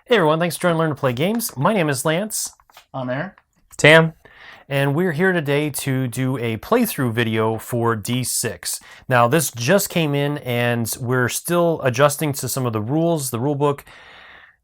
Hey everyone, thanks for joining Learn to Play Games. My name is Lance. On there. Tam. And we're here today to do a playthrough video for D6. Now this just came in and we're still adjusting to some of the rules. The rule book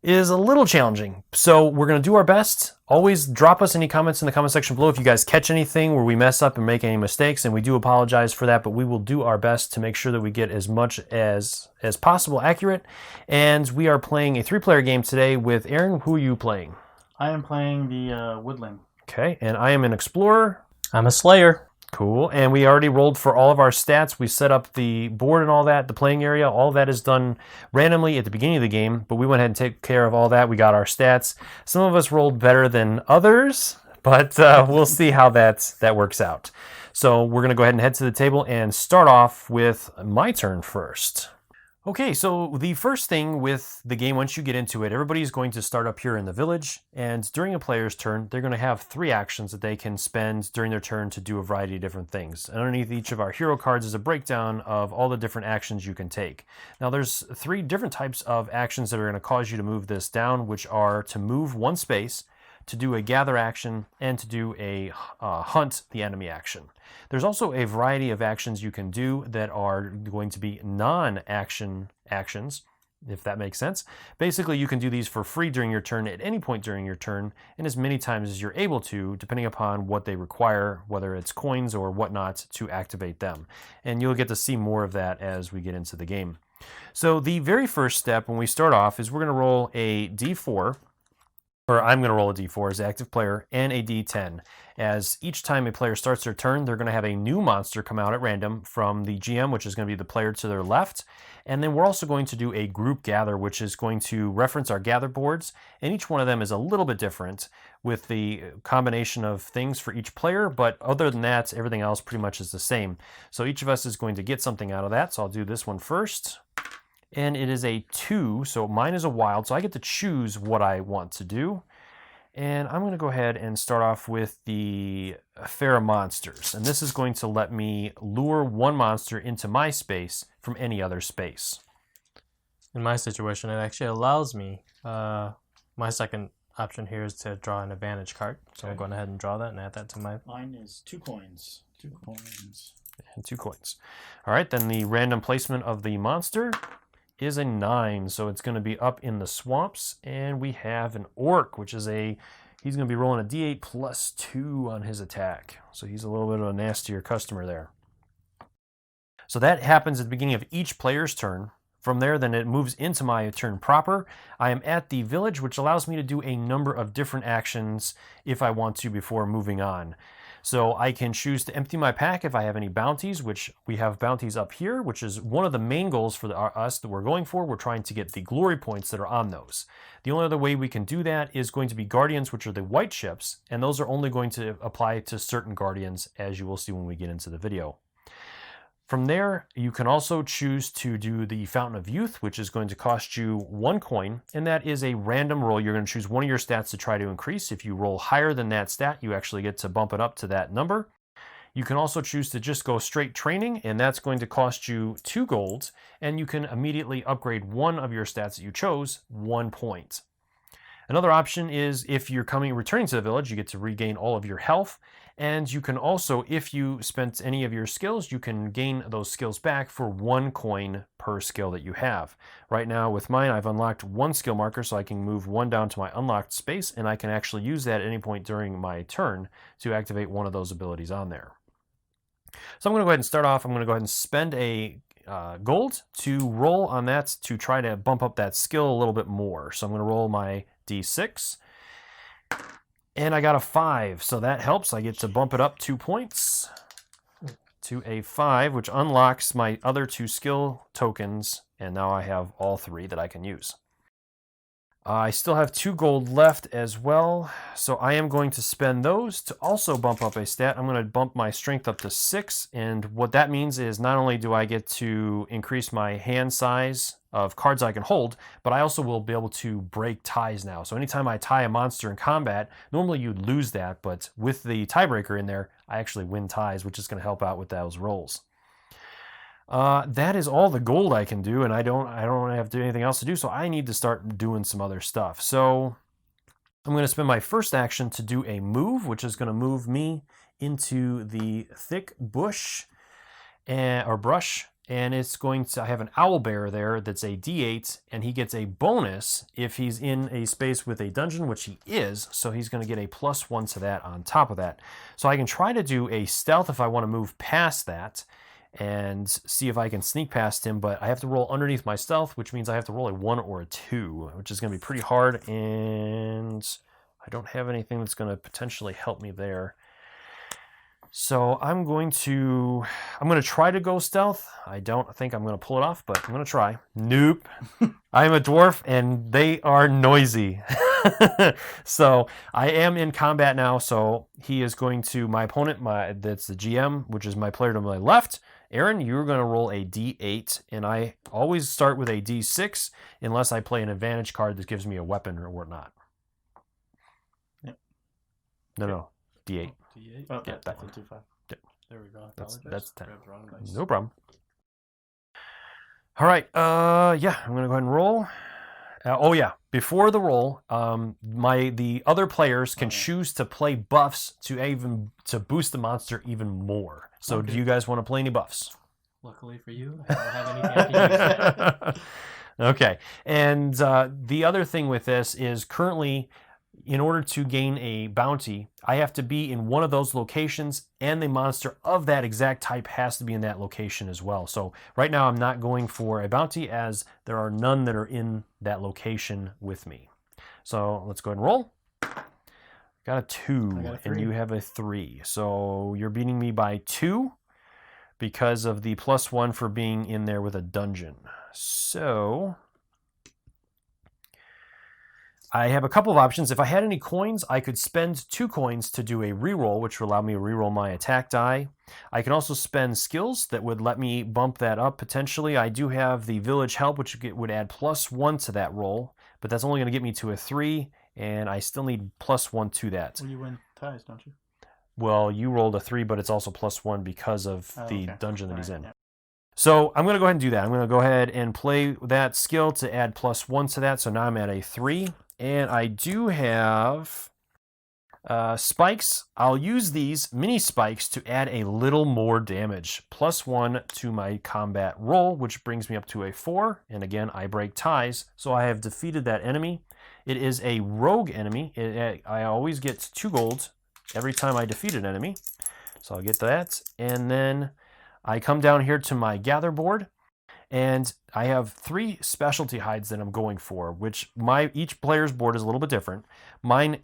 is a little challenging. So we're going to do our best. Always drop us any comments in the comment section below if you guys catch anything where we mess up and make any mistakes, and we do apologize for that, but we will do our best to make sure that we get as much as possible accurate. And we are playing a 3-player game today with Aaron. Who are you playing? I am playing the Woodling. Okay, and I am an explorer. I'm a slayer. Cool, and we already rolled for all of our stats. We set up the board and all that, the playing area. All that is done randomly at the beginning of the game, but we went ahead and took care of all that. We got our stats. Some of us rolled better than others, but we'll see how that works out. So we're going to go ahead and head to the table and start off with my turn first. Okay, so the first thing with the game, once you get into it, everybody's going to start up here in the village, and during a player's turn, they're going to have 3 actions that they can spend during their turn to do a variety of different things. And underneath each of our hero cards is a breakdown of all the different actions you can take. Now there's 3 different types of actions that are going to cause you to move this down, which are to move 1 space, to do a gather action, and to do a hunt the enemy action. There's also a variety of actions you can do that are going to be non-action actions, if that makes sense. Basically, you can do these for free during your turn at any point during your turn, and as many times as you're able to, depending upon what they require, whether it's coins or whatnot, to activate them. And you'll get to see more of that as we get into the game. So the very first step when we start off is we're going to roll a d4, or I'm going to roll a d4 as the active player, and a d10. As each time a player starts their turn, they're going to have a new monster come out at random from the GM, which is going to be the player to their left. And then we're also going to do a group gather, which is going to reference our gather boards. And each one of them is a little bit different with the combination of things for each player. But other than that, everything else pretty much is the same. So each of us is going to get something out of that. So I'll do this one first. And it is a 2, so mine is a wild, so I get to choose what I want to do. And I'm going to go ahead and start off with the Fair Monsters. And this is going to let me lure 1 monster into my space from any other space. In my situation, it actually allows me, my second option here is to draw an advantage card. So I'm going ahead and draw that and add that to my... Mine is 2 coins. 2 coins. And 2 coins. All right, then the random placement of the monster is a 9, so it's going to be up in the swamps, and we have an orc, which is he's going to be rolling a d8 plus 2 on his attack, so he's a little bit of a nastier customer there. So that happens at the beginning of each player's turn. From there, then it moves into my turn proper. I am at the village, which allows me to do a number of different actions if I want to before moving on. So I can choose to empty my pack if I have any bounties, which we have bounties up here, which is one of the main goals for us that we're going for. We're trying to get the glory points that are on those. The only other way we can do that is going to be guardians, which are the white ships, and those are only going to apply to certain guardians, as you will see when we get into the video. From there, you can also choose to do the Fountain of Youth, which is going to cost you 1 coin, and that is a random roll. You're going to choose one of your stats to try to increase. If you roll higher than that stat, you actually get to bump it up to that number. You can also choose to just go straight training, and that's going to cost you 2 gold, and you can immediately upgrade one of your stats that you chose 1 point. Another option is if you're returning to the village, you get to regain all of your health. And you can also, if you spent any of your skills, you can gain those skills back for 1 coin per skill that you have. Right now with mine, I've unlocked 1 skill marker, so I can move 1 down to my unlocked space, and I can actually use that at any point during my turn to activate one of those abilities on there. So I'm going to go ahead and start off. I'm going to go ahead and spend a gold to roll on that to try to bump up that skill a little bit more. So I'm going to roll my d6. And I got a 5, so that helps. I get to bump it up 2 points to a 5, which unlocks my other 2 skill tokens, and now I have all 3 that I can use. I still have 2 gold left as well, so I am going to spend those to also bump up a stat. I'm going to bump my strength up to 6, and what that means is not only do I get to increase my hand size of cards I can hold, but I also will be able to break ties now. So anytime I tie a monster in combat, normally you'd lose that, but with the tiebreaker in there, I actually win ties, which is going to help out with those rolls. That is all the gold I can do, and I don't have to do anything else to do, so I need to start doing some other stuff. So I'm going to spend my first action to do a move, which is going to move me into the thick bush or brush, and it's going to, I have an owl bear there that's a D8, and he gets a bonus if he's in a space with a dungeon, which he is, so he's going to get a +1 to that on top of that. So I can try to do a stealth if I want to move past that and see if I can sneak past him, but I have to roll underneath my stealth, which means I have to roll a 1 or a 2, which is going to be pretty hard, and I don't have anything that's going to potentially help me there. So I'm going to try to go stealth. I don't think I'm going to pull it off, but I'm going to try. Nope. I'm a dwarf, and they are noisy. So I am in combat now, so he is going to, my opponent, that's the GM, which is my player to my left. Aaron, you're going to roll a D8, and I always start with a D6 unless I play an advantage card that gives me a weapon or whatnot. Yep. No, D8. D8. Oh, Yeah, that that's a 2-5. There we go. That's 10. Grabbed the wrong dice. No problem. All right. Yeah, I'm going to go ahead and roll. Oh yeah, before the roll, the other players can choose to play buffs to boost the monster even more. So Okay. do you guys want to play any buffs? Luckily for you, I don't have anything I can use. Okay. And the other thing with this is currently, in order to gain a bounty, I have to be in one of those locations, and the monster of that exact type has to be in that location as well. So right now I'm not going for a bounty, as there are none that are in that location with me. So let's go ahead and roll. Got a 2, I got a 3. and you have a 3. So you're beating me by 2 because of the +1 for being in there with a dungeon. So I have a couple of options. If I had any coins, I could spend 2 coins to do a reroll, which would allow me to reroll my attack die. I can also spend skills that would let me bump that up potentially. I do have the village help, which would add +1 to that roll, but that's only going to get me to a 3, and I still need +1 to that. Well, you win ties, don't you? Well, you rolled a 3, but it's also +1 because of the okay. dungeon that he's Right, in. yeah. So I'm going to go ahead and do that. I'm going to go ahead and play that skill to add +1 to that. So now I'm at a 3. And I do have spikes. I'll use these mini spikes to add a little more damage. +1 to my combat roll, which brings me up to a 4. And again, I break ties. So I have defeated that enemy. It is a rogue enemy. I always get 2 gold every time I defeat an enemy. So I'll get that. And then I come down here to my gather board. And I have 3 specialty hides that I'm going for, which each player's board is a little bit different. Mine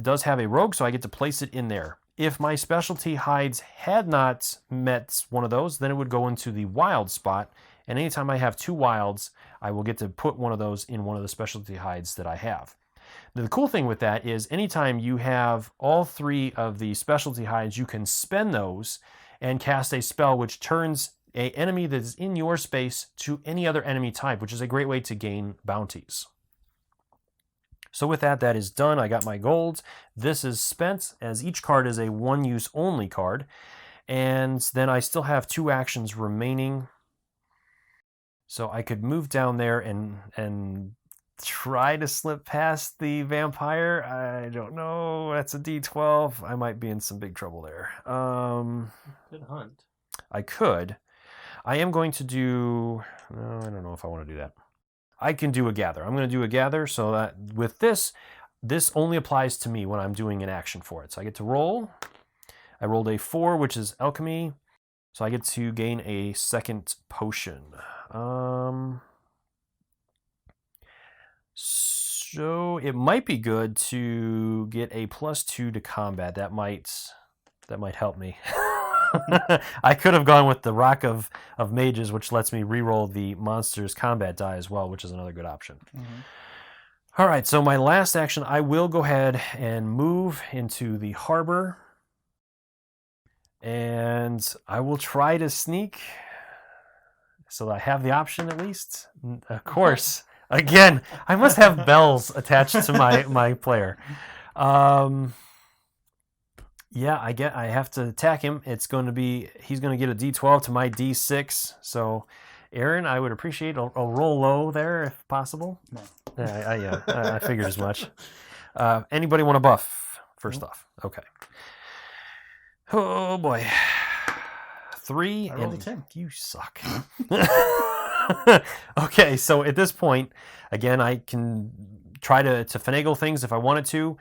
does have a rogue, so I get to place it in there. If my specialty hides had not met one of those, then it would go into the wild spot. And anytime I have 2 wilds, I will get to put one of those in one of the specialty hides that I have. Now, the cool thing with that is anytime you have all 3 of the specialty hides, you can spend those and cast a spell which turns an enemy that is in your space to any other enemy type, which is a great way to gain bounties. So with that, that is done. I got my gold. This is spent, as each card is a 1-use only card. And then I still have 2 actions remaining. So I could move down there and try to slip past the vampire. I don't know. That's a D12. I might be in some big trouble there. Good hunt. I could. I am going to do... No, I don't know if I want to do that. I can do a gather. I'm going to do a gather so that with this only applies to me when I'm doing an action for it. So I get to roll. I rolled a 4, which is alchemy. So I get to gain a 2nd potion. So it might be good to get a +2 to combat. That might help me. I could have gone with the Rock of Mages, which lets me reroll the monster's combat die as well, which is another good option. Mm-hmm. All right, so my last action, I will go ahead and move into the harbor. And I will try to sneak so that I have the option at least. Of course, again, I must have bells attached to my player. Yeah, I have to attack him. He's going to get a D12 to my D6. So, Aaron, I would appreciate a roll low there if possible. No. I figured as much. Anybody want a buff? First off, okay. Oh boy, 3 I rolled and a 10. you suck. Okay, so at this point, again, I can try to finagle things if I wanted to.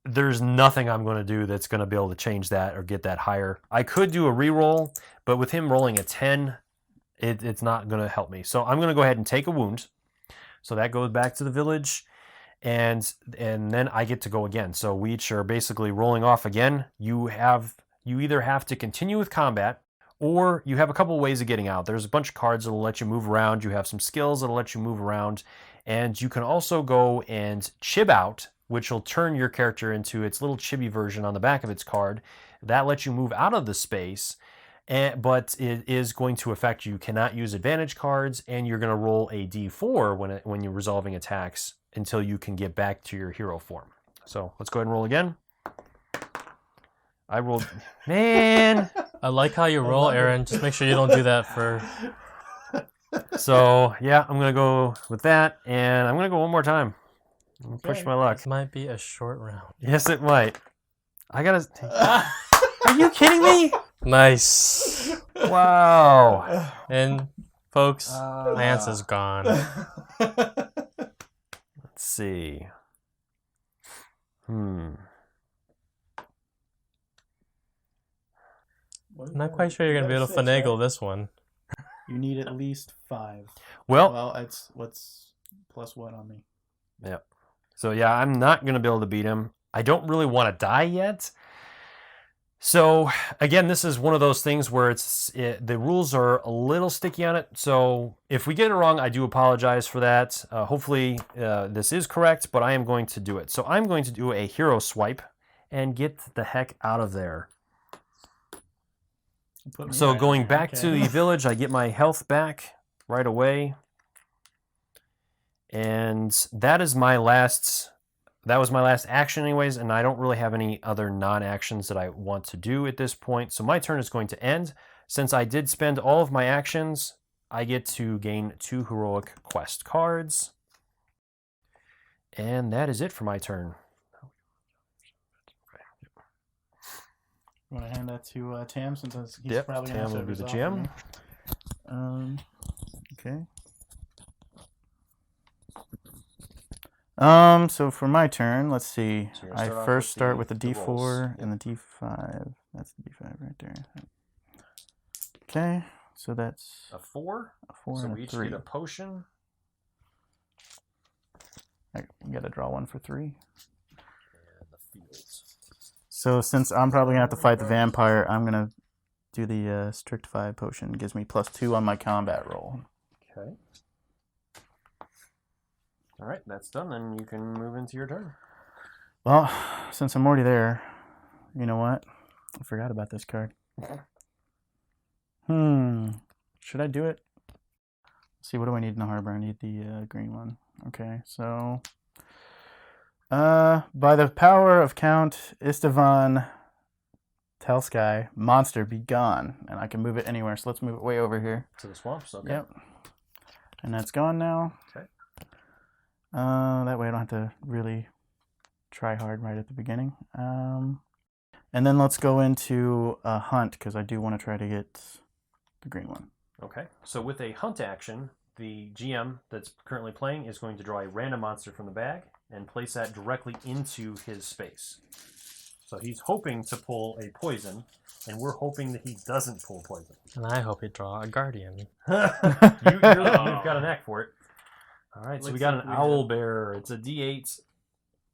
There's nothing I'm going to do that's going to be able to change that or get that higher. I could do a reroll, but with him rolling a 10, it's not going to help me. So I'm going to go ahead and take a wound. So that goes back to the village, and then I get to go again. So we each are basically rolling off again. You either have to continue with combat, or you have a couple of ways of getting out. There's a bunch of cards that'll let you move around. You have some skills that'll let you move around, and you can also go and chib out, which will turn your character into its little chibi version on the back of its card. That lets you move out of the space, but it is going to affect you. You cannot use advantage cards, and you're going to roll a d4 when you're resolving attacks until you can get back to your hero form. So let's go ahead and roll again. I rolled... Man! I like how you roll, Aaron. Just make sure you don't do that for... So, yeah, I'm going to go with that, and I'm going to go one more time. Push my luck. This might be a short round. Yes, it might. I gotta... Are you kidding me? Nice. Wow. And, folks, Lance is gone. Let's see. I'm not quite sure you're going to be able to finagle this one. You need at least 5. Well, Well, it's what's plus 1 on me. Yep. So yeah, I'm not going to be able to beat him. I don't really want to die yet. So again, this is one of those things where the rules are a little sticky on it. So if we get it wrong, I do apologize for that. Hopefully this is correct, but I am going to do it. So I'm going to do a hero swipe and get the heck out of there. So going back to the village, I get my health back right away. And that was my last action anyways, and I don't really have any other non-actions that I want to do at this point. So my turn is going to end. Since I did spend all of my actions, I get to gain 2 heroic quest cards. And that is it for my turn. You want to hand that to Tam, since he's Yep, probably Tam going to will be the GM. Okay. So for my turn, let's see. So I first start with the D4 and the D5. That's the D5 right there. Okay, so that's A 4. a 4 So and we a each 3. get a potion. I got to draw 1 for 3. And the fields. So since I'm probably gonna have to fight the vampire, I'm gonna do the Certifiable potion. It gives me +2 on my combat roll. Okay. All right, that's done. Then you can move into your turn. Well, since I'm already there, you know what? I forgot about this card. Should I do it? Let's see, what do I need in the harbor? I need the green one. Okay, so by the power of Count Istvan Telsky, monster be gone. And I can move it anywhere, so let's move it way over here. To the swamps, okay. Yep. And that's gone now. Okay. That way I don't have to really try hard right at the beginning. And then let's go into a hunt, because I do want to try to get the green one. Okay, so with a hunt action, the GM that's currently playing is going to draw a random monster from the bag and place that directly into his space. So he's hoping to pull a poison, and we're hoping that he doesn't pull poison. And I hope you draw a guardian. You've got a knack for it. All right, so we Looks got like an we owl have- bear. It's a D8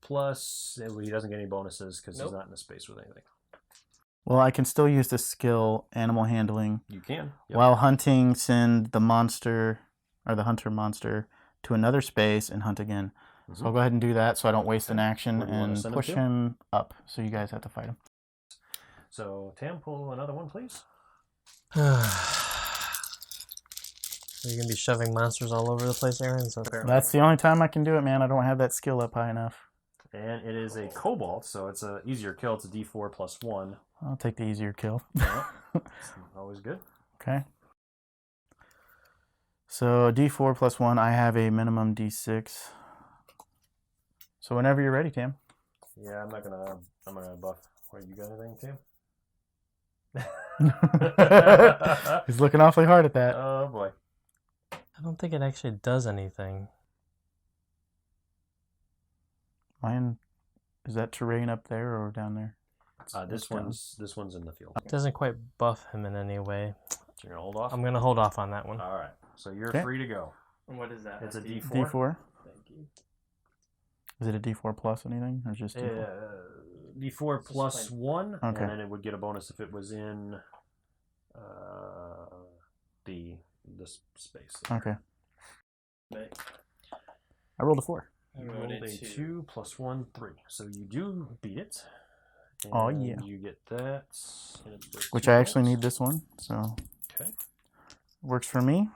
plus. He doesn't get any bonuses because Nope. he's not in a space with anything. Well, I can still use the skill Animal Handling. You can. Yep. While hunting, send the monster, or the hunter monster, to another space and hunt again. So I'll go ahead and do that so I don't waste an action, Where do you wanna and send him push to? him up so you guys have to fight him. So Tam, pull another one, please. Are you going to be shoving monsters all over the place, Aaron? That's the only time I can do it, man. I don't have that skill up high enough. And it is a cobalt, so it's a easier kill. It's a D4 plus 1. I'll take the easier kill. Yeah. Always good. Okay. So D4 plus 1, I have a minimum D6. So whenever you're ready, Tam. Yeah, I'm gonna buff. What, you got anything, Tam? He's looking awfully hard at that. Oh boy. I don't think it actually does anything. Mine, is that terrain up there or down there? This one's in the field. It doesn't quite buff him in any way. So you're gonna hold off. I'm gonna hold off on that one. All right. So you're Okay. free to go. And what is that? It's a D4. D4? Thank you. Is it a D4 plus anything or just D4? D4 plus 1, Okay. and then it would get a bonus if it was in this space. Okay. Right. I rolled a 4. You rolled a 2 plus 1, 3. So you do beat it. Oh, And yeah. You get that. And it's worth Which 2 I actually rolls. need this one, so Okay. works for me.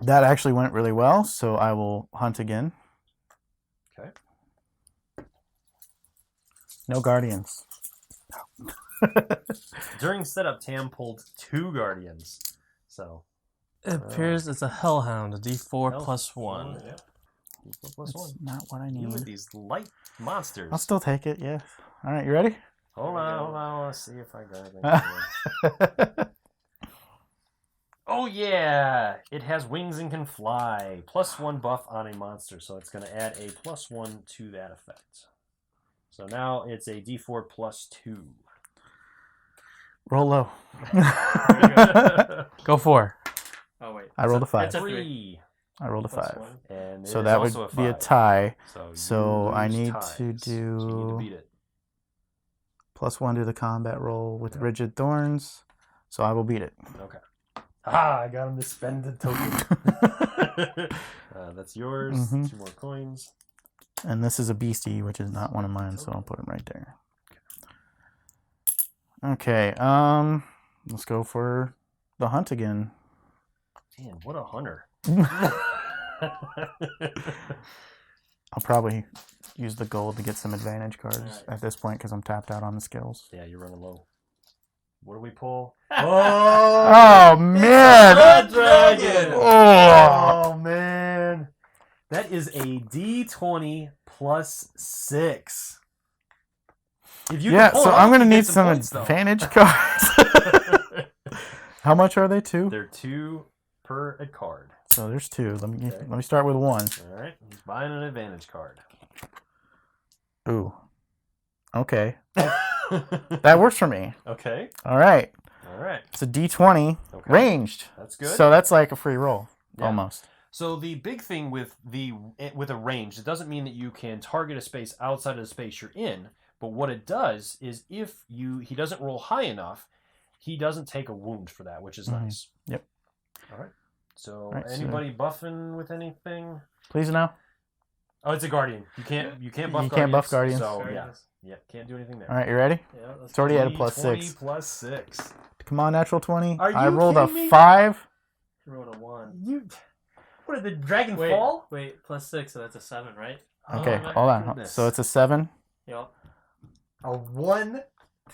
That actually went really well, so I will hunt again. Okay. No guardians. During setup, Tam pulled 2 guardians. So It appears it's a hellhound, a D4 Hell- plus 1. Yeah. D4 plus That's 1. not what I You with need. these light monsters. I'll still take it, yeah. All right, you ready? Hold on. Let's see if I got anything. Oh yeah! It has wings and can fly. Plus 1 buff on a monster, so it's going to add a plus 1 to that effect. So now it's a D4 plus 2. Roll low. Go 4. Oh, wait. I rolled a 5. It's a 3. I rolled a Plus 5. 1. And So it that is would also be a 5. tie. So, So you I lose need ties. to So you need to do beat it. plus 1 to the combat roll with Yep. rigid thorns. So I will beat it. Okay. Ah, I got him to spend the token. That's yours. Mhm. 2 more coins. And this is a beastie, which is not one of mine, so I'll put him right there. Okay, let's go for the hunt again. Man, what a hunter. I'll probably use the gold to get some advantage cards Alright. at this point because I'm tapped out on the skills. Yeah, you're running low. What do we pull? Oh, man! Red dragon! Oh. Oh, man. That is a D20 plus 6. If you Yeah, can pull so it I'm off, going to you need get some points, though. advantage cards. How much are they? 2? They're 2 per a card. So there's 2. Okay. Let me start with 1. All right, he's buying an advantage card. Ooh. Okay. That works for me. Okay. All right. All right. It's a D20 Okay. ranged. That's good. So that's like a free roll, Yeah. almost. So the big thing with a range, it doesn't mean that you can target a space outside of the space you're in, but what it does is if he doesn't roll high enough, he doesn't take a wound for that, which is Mhm. nice. Yep. All right. So All right, so- anybody buffing with anything? Please now. Oh, it's a guardian. You can't buff You guardians. can't buff guardians. So yeah, can't do anything there. All right, you ready? Yeah, It's already at a plus D20 6. plus 6. Come on, natural 20. Are I you rolled a kidding me? 5. You rolled a 1. You, what did the dragon Wait, fall? wait, plus 6, so that's a 7, right? Okay, Oh, my hold on. goodness. So it's a 7. Yep. A 1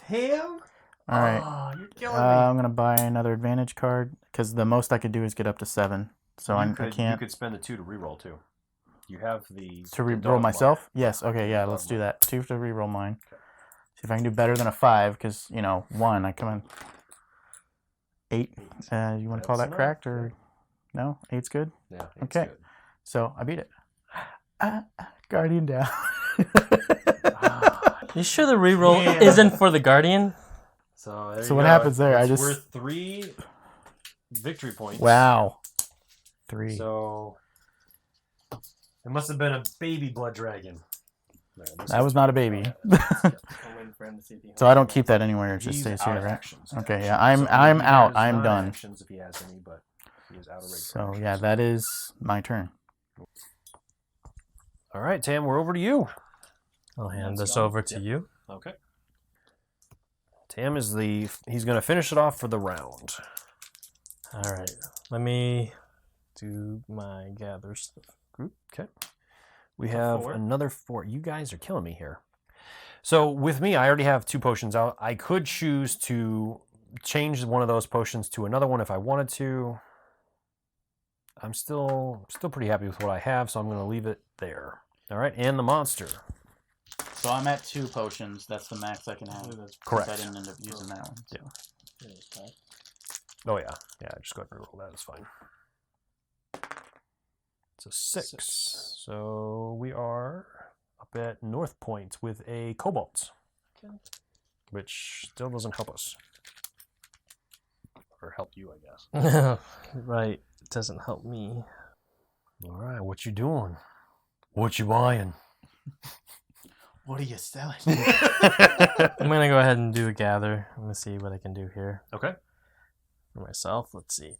Tam? All right. Oh, you're killing me. I'm going to buy another advantage card because the most I could do is get up to 7. So I You can't. could spend the 2 to reroll too. You have the To the re-roll dog myself? Yes. Okay, yeah, Dog let's do mark. that. 2 to re-roll mine. Okay. See if I can do better than a 5 because, 1, I come in. 8. mark. You want to call that That's cracked enough. or no? 8's good. Yeah. it's Okay. good. So I beat it. Guardian down. Ah, You sure the reroll Yeah. isn't for the Guardian? so there So you what go. happens there? I It's just- worth 3 victory points. Wow. 3. So it must have been a baby blood dragon. There, this That was not a baby. I'm waiting for him to see the So I don't keep that anywhere. It just He's stays out here, of right? actions. Okay, yeah, actually. I'm he out. has I'm done. non-actions if he has any, but he is out of regular So actions. yeah, that is my turn. All right, Tam, we're over to you. I'll hand That's this done. over to Yep. you. Okay. Tam is he's going to finish it off for the round. All right. Let me do my gather stuff. Okay. We So have 4. another 4. You guys are killing me here. So with me, I already have 2 potions out. I could choose to change one of those potions to another one if I wanted to. I'm still pretty happy with what I have, so I'm going to leave it there. All right, and the monster. So I'm at 2 potions. That's the max I can have. Correct. I didn't end up using that one. So. Yeah. Oh yeah, just go ahead and roll that. It's fine. It's a 6. So we are up at North Point with a Cobalt, which still doesn't help us. Or help you, I guess. Right. It doesn't help me. All right, what you doing? What you buying? What are you selling? I'm going to go ahead and do a gather. I'm going to see what I can do here. Okay. For myself, let's see.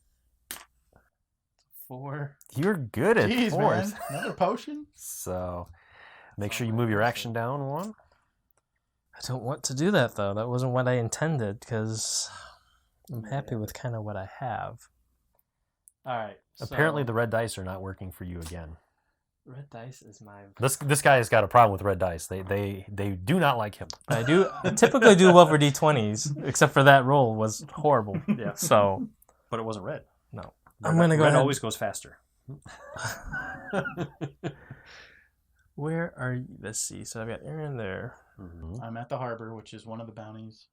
4. You're good at Jeez, 4th. man. Another potion? So make sure you move your action down 1. I don't want to do that, though. That wasn't what I intended, because I'm happy with kind of what I have. All right. Apparently the red dice are not working for you again. Red dice is my... This guy has got a problem with red dice. They do not like him. I typically do well for D20s, except for that roll was horrible. Yeah. So, But it wasn't red. no. I'm going to go ahead. Red always goes faster. Where are you? Let's see. So I've got Aaron there. Mm-hmm. I'm at the harbor, which is one of the bounties.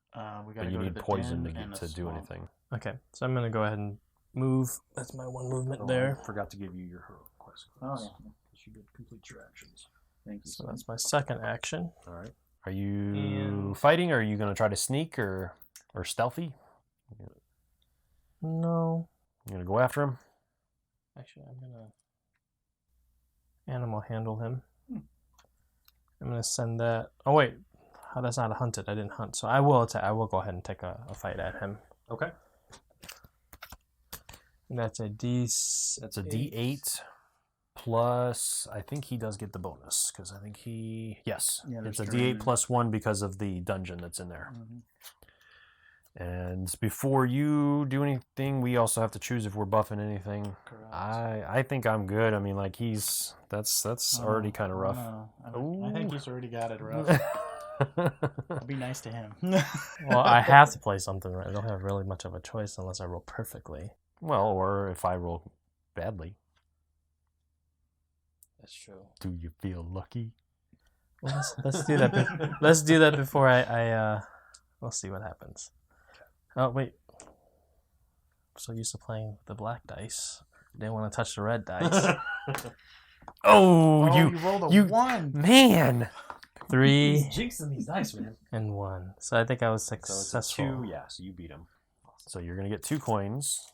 We got to You go need to the poison den to and get the to do swamp. anything. Okay. So I'm going to go ahead and move. That's my 1 movement there. I forgot to give you your heroic quest. Oh, yeah. You did complete your actions. Thank you. So that's my second action. All right. Are you And- fighting, or are you going to try to sneak or stealthy? No. You going to go after him? Actually, I'm going to animal handle him. I'm going to send that. Oh, wait. Oh, that's not a hunted. I didn't hunt. So I will attack. I will go ahead and take a fight at him. Okay. And that's a That's a D8 plus. I think he does get the bonus because I think he. Yes, Yeah, it's there's a terrain. D8 plus 1 because of the dungeon that's in there. Mhm. And before you do anything, we also have to choose if we're buffing anything. Correct. I think I'm good. I mean, like that's already kind of rough. I think he's already got it rough. I'll be nice to him. Well, I have to play something right. I don't have really much of a choice unless I roll perfectly. Well, or if I roll badly. That's true. Do you feel lucky? Well, let's do that. Let's do that before I we'll see what happens. Oh wait. I'm so used to playing with the black dice. Didn't want to touch the red dice. Oh, you rolled a you- 1. man! 3 jinxing these dice, man. and 1. So I think I was So it's a successful. 2, yeah, so you beat him. So you're going to get 2 coins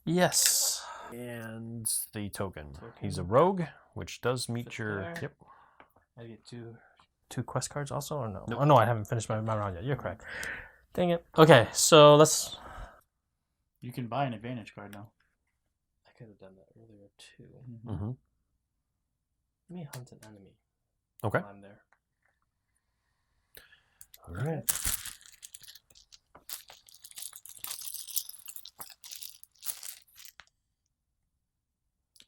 Yes. and the token. He's a rogue, which does meet Fit your... there. Yep. I get two quest cards also, or no? Nope. Oh no, I haven't finished my round yet. You're correct. Dang it. Okay, so let's. You can buy an advantage card now. I could have done that earlier too. Mm-hmm. Let me hunt an enemy. Okay. While I'm there. All right.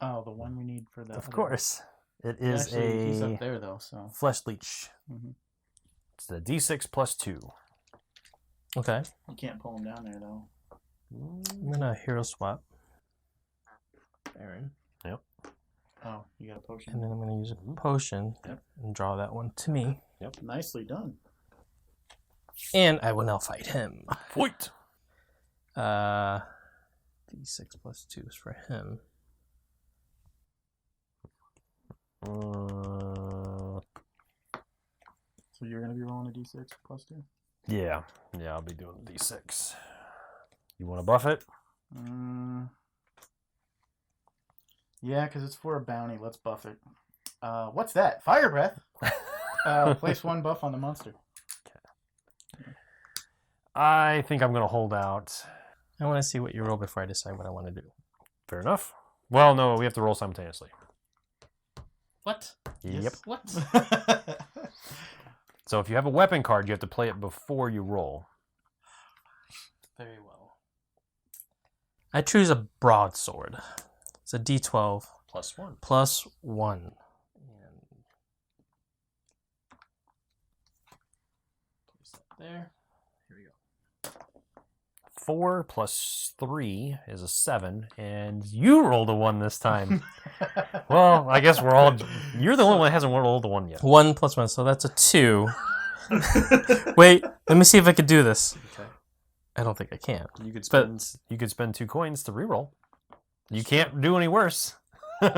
Oh, the one we need for the. Of other- course. It is Actually, he's a up there though, so. flesh leech. Mhm. It's a D6 plus 2. Okay. You can't pull him down there though. I'm gonna hero swap Aaron, Oh, you got a potion. and then I'm gonna use a potion Yep. and draw that one to me, Nicely done. and I will now fight him. Fight! D6 plus 2 is for him. So you're gonna be rolling a d6 plus 2. Yeah, I'll be doing D6. You want to buff it? Yeah, because it's for a bounty. Let's buff it. What's that? Fire breath. Place 1 buff on the monster. I think I'm going to hold out. I want to see what you roll before I decide what I want to do. Fair enough. Well, no, we have to roll simultaneously. What? Yep. What? So if you have a weapon card, you have to play it before you roll. Very well. I choose a broadsword. It's a D12 Plus 1. plus 1. there. Here we go. 4 plus 3 is a 7, and you rolled a 1 this time. Well, I guess we're all... You're the only one that hasn't rolled a 1 yet. 1 plus 1, so that's a 2. Wait, let me see if I could do this. Okay. I don't think I can. You could spend 2 coins to reroll. You can't do any worse. Or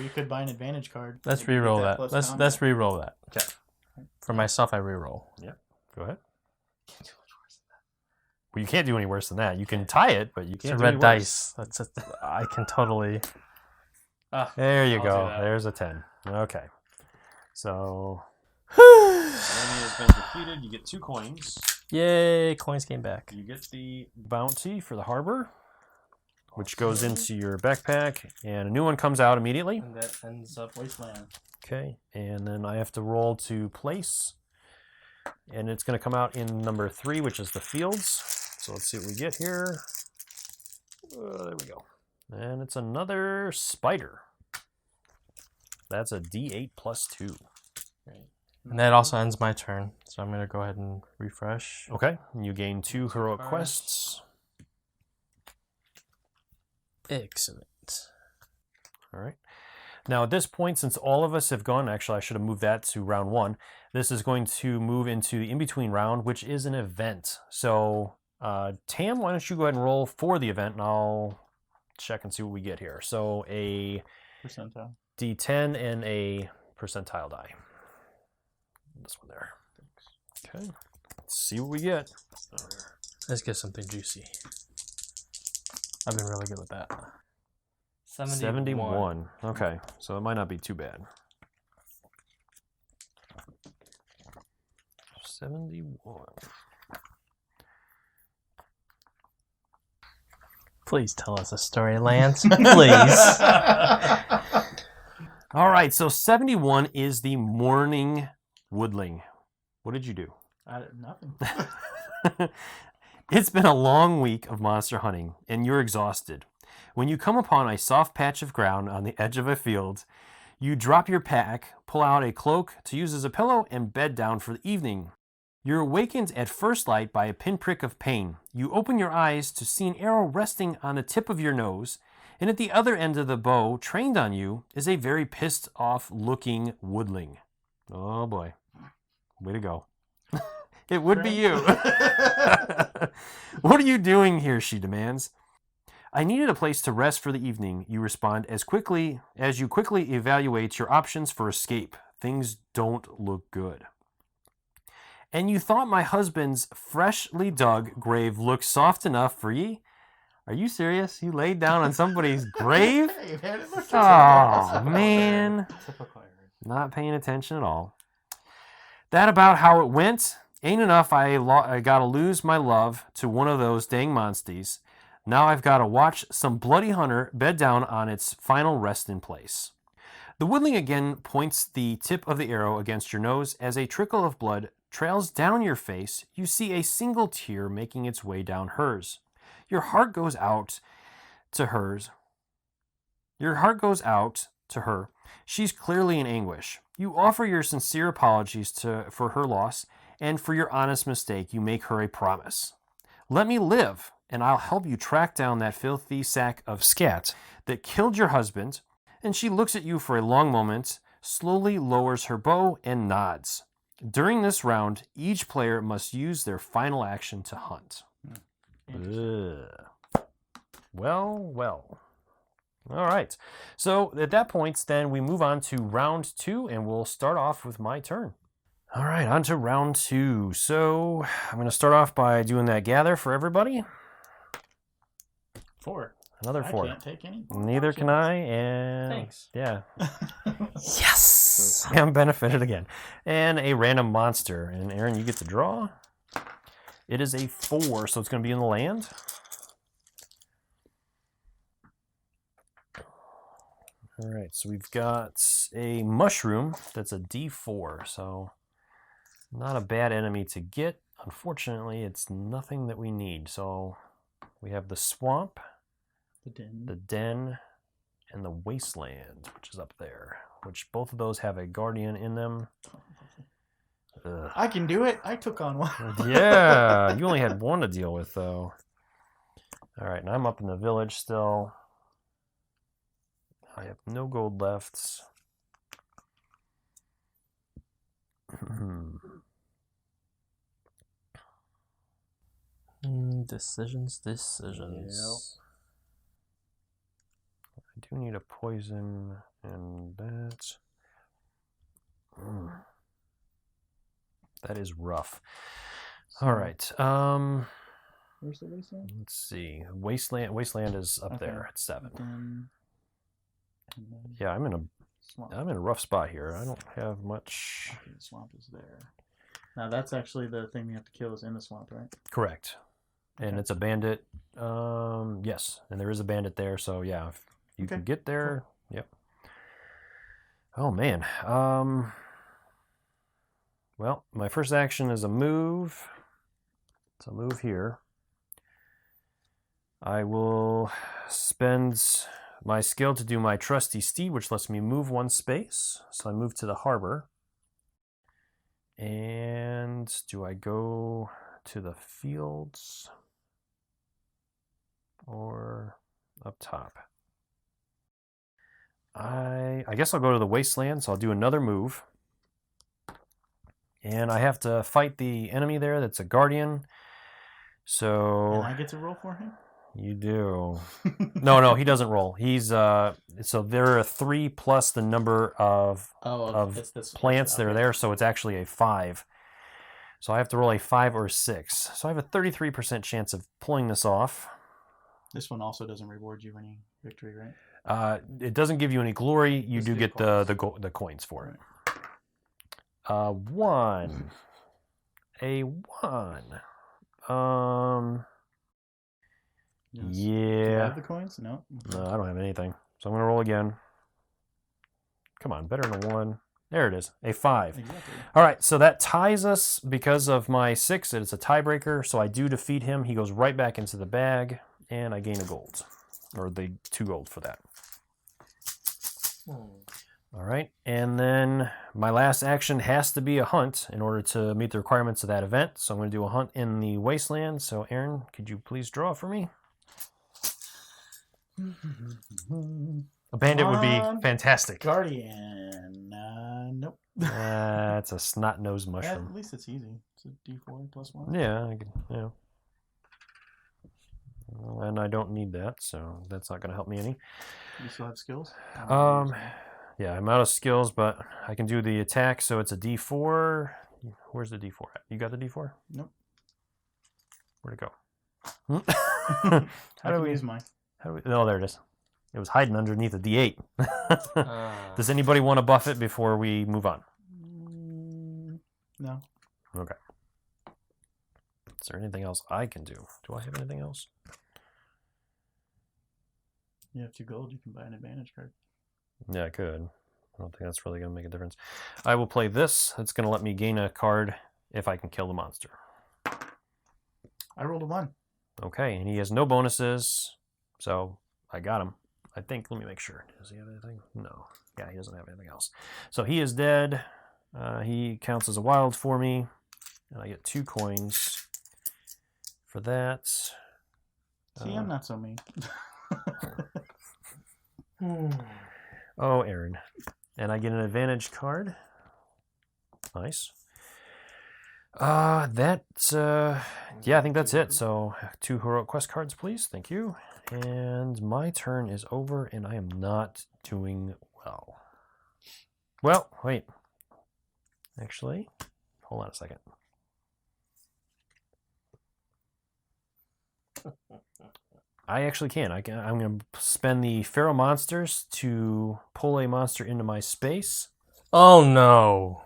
you could buy an advantage card. Let's Maybe reroll get that. plus Let's reroll that. Okay. For myself, I reroll. Yeah. Go ahead. Well, you can't do any worse than that. You can tie it, but you It's can't a do red any dice. I can totally. There you I'll go. do that. There's a 10. Okay. So... enemy has been defeated. You get 2 coins. Yay! Coins came back. You get the bounty for the harbor, which goes into your backpack, and a new one comes out immediately. And that ends up wasteland. Okay, and then I have to roll to place, and it's going to come out in number 3, which is the fields. So let's see what we get here. There we go. And it's another spider. That's a D8 plus 2. Right. And that also ends my turn, so I'm going to go ahead and refresh. Okay, and you gain 2 heroic quests. Excellent. All right. Now, at this point, since all of us have gone, actually, I should have moved that to round 1. This is going to move into the in-between round, which is an event. So, Tam, why don't you go ahead and roll for the event, and I'll check and see what we get here. So, a Percentile. D10 and a percentile die. This one there. Okay. Let's see what we get. Let's get something juicy. I've been really good with that. 71. Okay, so it might not be too bad. 71. Please tell us a story, Lance. Please. All right, so 71 is the morning woodling. What did you do? Nothing. It's been a long week of monster hunting, and you're exhausted. When you come upon a soft patch of ground on the edge of a field, you drop your pack, pull out a cloak to use as a pillow, and bed down for the evening. You're awakened at first light by a pinprick of pain. You open your eyes to see an arrow resting on the tip of your nose, and at the other end of the bow, trained on you, is a very pissed off looking woodling. Oh boy. Way to go. It would be you. What are you doing here, she demands. I needed a place to rest for the evening, you respond as you quickly evaluate your options for escape. Things don't look good. And you thought my husband's freshly dug grave looked soft enough for ye? Are you serious? You laid down on somebody's grave? Oh, man. Not paying attention at all. That about how it went. Ain't enough I gotta lose my love to one of those dang monsties. Now I've gotta watch some bloody hunter bed down on its final resting place. The woodling again points the tip of the arrow against your nose. As a trickle of blood trails down your face, you see a single tear making its way down hers. Your heart goes out to hers. Your heart goes out to her. She's clearly in anguish. You offer your sincere apologies for her loss, and for your honest mistake, you make her a promise. Let me live, and I'll help you track down that filthy sack of scat that killed your husband. And she looks at you for a long moment, slowly lowers her bow, and nods. During this round, each player must use their final action to hunt. Well. All right. So at that point, then we move on to round 2, and we'll start off with my turn. All right, on to round 2. So I'm going to start off by doing that gather for everybody. 4. Another 4. I can't take any. Neither can I, and Thanks. Yeah, Yes! I'm benefited again. And a random monster. And Aaron, you get to draw. It is a 4, so it's going to be in the land. All right, so we've got a mushroom that's a D4, so not a bad enemy to get. Unfortunately, it's nothing that we need. So we have the swamp, the den, and the wasteland, which is up there, which both of those have a guardian in them. Ugh. I can do it. I took on one. Yeah, you only had one to deal with, though. All right, and I'm up in the village still. I have no gold left. Decisions. I do need a poison and that. That is rough. All right. Where's the wasteland? Let's see. Wasteland is up Okay. there at 7. And then Yeah, I'm swamp. in a rough spot here. I don't have much. Okay, the swamp is there. Now that's actually the thing you have to kill is in the swamp, right? Correct. And Okay. it's a bandit. Yes, and there is a bandit there. So yeah, if you can get there. Cool. Yep. Oh man. Well, my first action is a move. It's a move here. I will spend my skill to do my trusty steed, which lets me move 1 space. So I move to the harbor. And do I go to the fields or up top? I guess I'll go to the wasteland, so I'll do another move. And I have to fight the enemy there that's a guardian. So And I get to roll for him? You do. No, he doesn't roll. He's so there are 3 plus the number of plants that are there, so it's actually a 5. So I have to roll a 5 or 6. So I have a 33% chance of pulling this off. This one also doesn't reward you any victory, right? It doesn't give you any glory. You Just do get get the coins for it. 1. A 1. Yes. Yeah. Do you have the coins? No. No, I don't have anything. So I'm going to roll again. Come on, better than a 1. There it is, a 5. Exactly. All right, so that ties us because of my 6. It's a tiebreaker, so I do defeat him. He goes right back into the bag, and I gain a gold. Or the 2 gold for that. All right, and then my last action has to be a hunt in order to meet the requirements of that event. So I'm going to do a hunt in the wasteland. So Aaron, could you please draw for me? A bandit would be fantastic. Guardian. Nope. It's a snot-nosed mushroom. At least it's easy. It's a D4 plus 1. Yeah, yeah. Well, and I don't need that, so that's not going to help me any. You still have skills? Yeah, I'm out of skills, but I can do the attack, so it's a D4. Where's the D4 at? You got the D4? Nope. Where'd it go? How do we use mine? Oh, there it is. It was hiding underneath a D8. Does anybody want to buff it before we move on? No. Okay. Is there anything else I can do? Do I have anything else? You have 2 gold. You can buy an advantage card. Yeah, I could. I don't think that's really going to make a difference. I will play this. It's going to let me gain a card if I can kill the monster. I rolled a 1. Okay, and he has no bonuses, so I got him. I think, let me make sure. Does he have anything? No. Yeah, he doesn't have anything else. So he is dead. He counts as a wild for me, and I get 2 coins for that. See, I'm not so mean. Oh, Aaron. And I get an advantage card. Nice. Yeah, I think that's it. So 2 heroic quest cards, please. Thank you. And my turn is over, and I am not doing well. Well, wait. Actually, hold on a second. I actually can. I'm going to spend the Feral Monsters to pull a monster into my space. Oh no.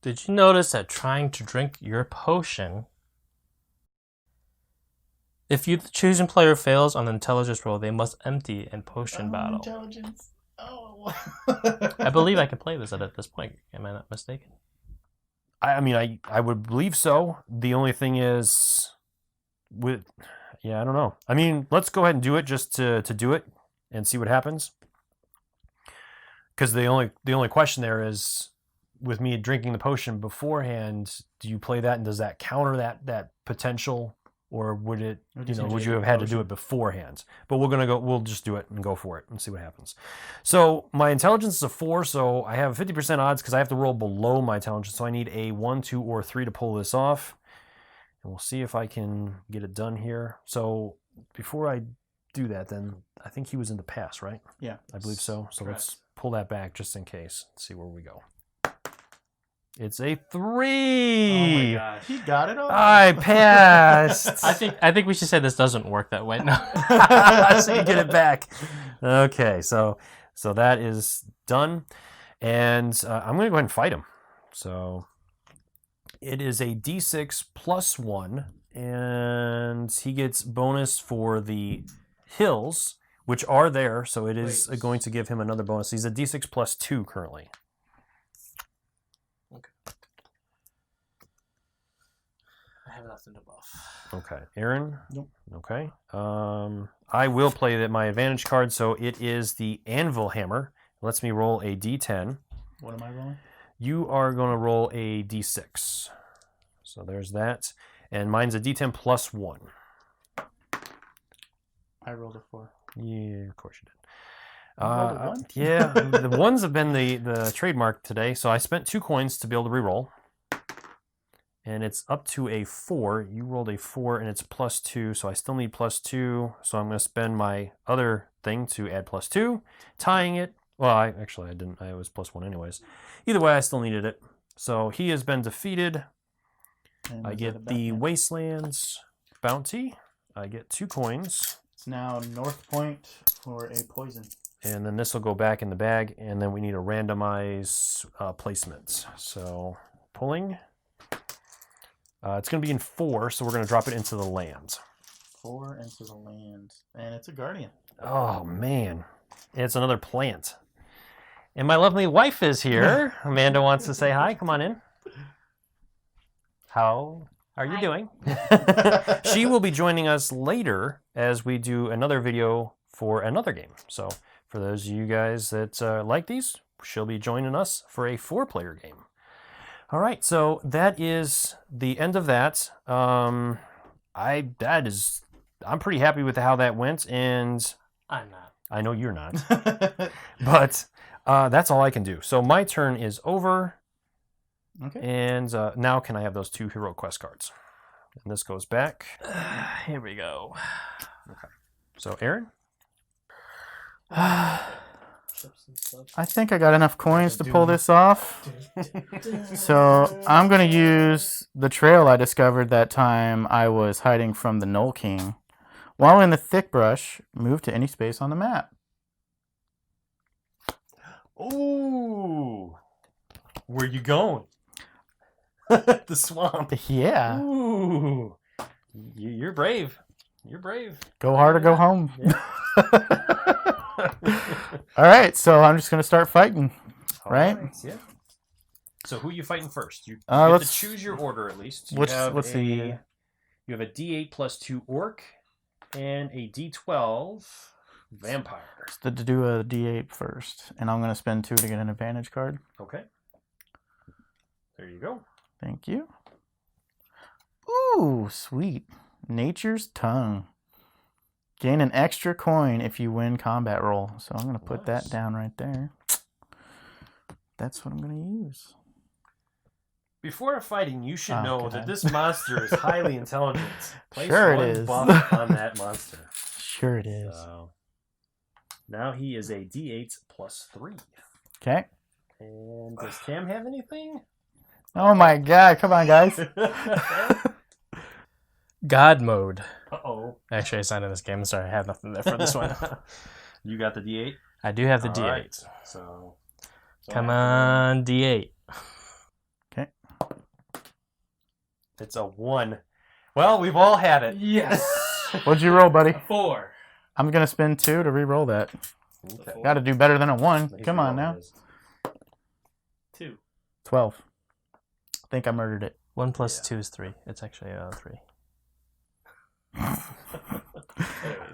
Did you notice that trying to drink your potion, if the chosen player fails on the intelligence roll, they must empty a potion bottle. Intelligence. Oh. I believe I can play this at this point. Am I not mistaken? I mean, I would believe so. The only thing is, I don't know. I mean, let's go ahead and do it just to do it and see what happens. Because the only question there is, with me drinking the potion beforehand, do you play that and does that counter that potential, or would it would you have had to do it beforehand? But we'll just do it and go for it and see what happens. So my intelligence is a 4, so I have 50% odds because I have to roll below my intelligence, so I need a 1, 2, or 3 to pull this off. And we'll see if I can get it done here. So before I do that, then I think he was in the pass, right? Yeah. I believe so. So let's pull that back just in case. Let's see where we go. It's a 3. Oh my gosh. He got it all. I passed. I think we should say this doesn't work that way. No. So you get it back. Okay, so that is done. And I'm going to go ahead and fight him. So it is a D6 plus 1, and he gets bonus for the hills, which are there, so it is going to give him another bonus. He's a D6 plus 2 currently. Okay. I have nothing to buff. Okay. Aaron? Nope. Okay. I will play my advantage card, so it is the Anvil Hammer. It lets me roll a D10. What am I rolling? You are going to roll a D6. So there's that. And mine's a D10 plus 1. I rolled a 4. Yeah, of course you did. rolled a 1? Yeah, the ones have been the trademark today. So I spent 2 coins to be able to reroll. And it's up to a 4. You rolled a 4 and it's plus 2. So I still need plus 2. So I'm going to spend my other thing to add plus 2. Tying it. Well, I didn't. I was plus 1 anyways. Either way, I still needed it. So he has been defeated. And I get the Wastelands bounty. I get 2 coins. It's now North Point for a poison. And then this will go back in the bag. And then we need a randomize placement. So pulling. It's going to be in 4, so we're going to drop it into the land. 4 into the land. And it's a guardian. Oh, man. And it's another plant. And my lovely wife is here. Amanda wants to say hi. Come on in. How are you doing? She will be joining us later as we do another video for another game. So for those of you guys that like these, she'll be joining us for a 4-player game. All right, so that is the end of that. I'm pretty happy with how that went, and I'm not. I know you're not, but that's all I can do. So my turn is over. Okay. And now can I have those 2 hero quest cards? And this goes back. Here we go. Okay. So Aaron? I think I got enough coins to pull this off. So I'm going to use the trail I discovered that time I was hiding from the Knoll King. While in the thick brush, move to any space on the map. Ooh. Where you going? The swamp. Yeah. Ooh. You're brave. You're brave. Go hard or go home. Yeah. All right, so I'm just going to start fighting. Right? Yeah. So who are you fighting first? You Uh, have to let's- choose your order at least. let's see. You have a D8 plus 2 orc and a D12 vampire. To do a D8 first, and I'm going to spend 2 to get an advantage card. Okay. There you go. Thank you. Ooh, sweet. Nature's Tongue. Gain an extra coin if you win combat roll. So I'm going to put that down right there. That's what I'm going to use. Before fighting, you should know God. that this monster is highly intelligent. Place Sure it 1 is. buff on that monster. Sure it is. So now he is a D8 plus 3. Okay. And does Cam have anything? Oh my god, come on guys. God mode. Uh-oh. Actually, it's not in this game. I'm sorry, I have nothing there for this one. You got the D8? I do have the All D8. right. So Come on, D8. Okay. It's a 1. Well, we've all had it. Yes. What'd you roll, buddy? 4. I'm going to spend 2 to re-roll that. Okay. Got to do better than a 1. Nice Come on roll now. it is. 2. 12. I think I murdered it. 1 plus 2 is 3. It's actually 3.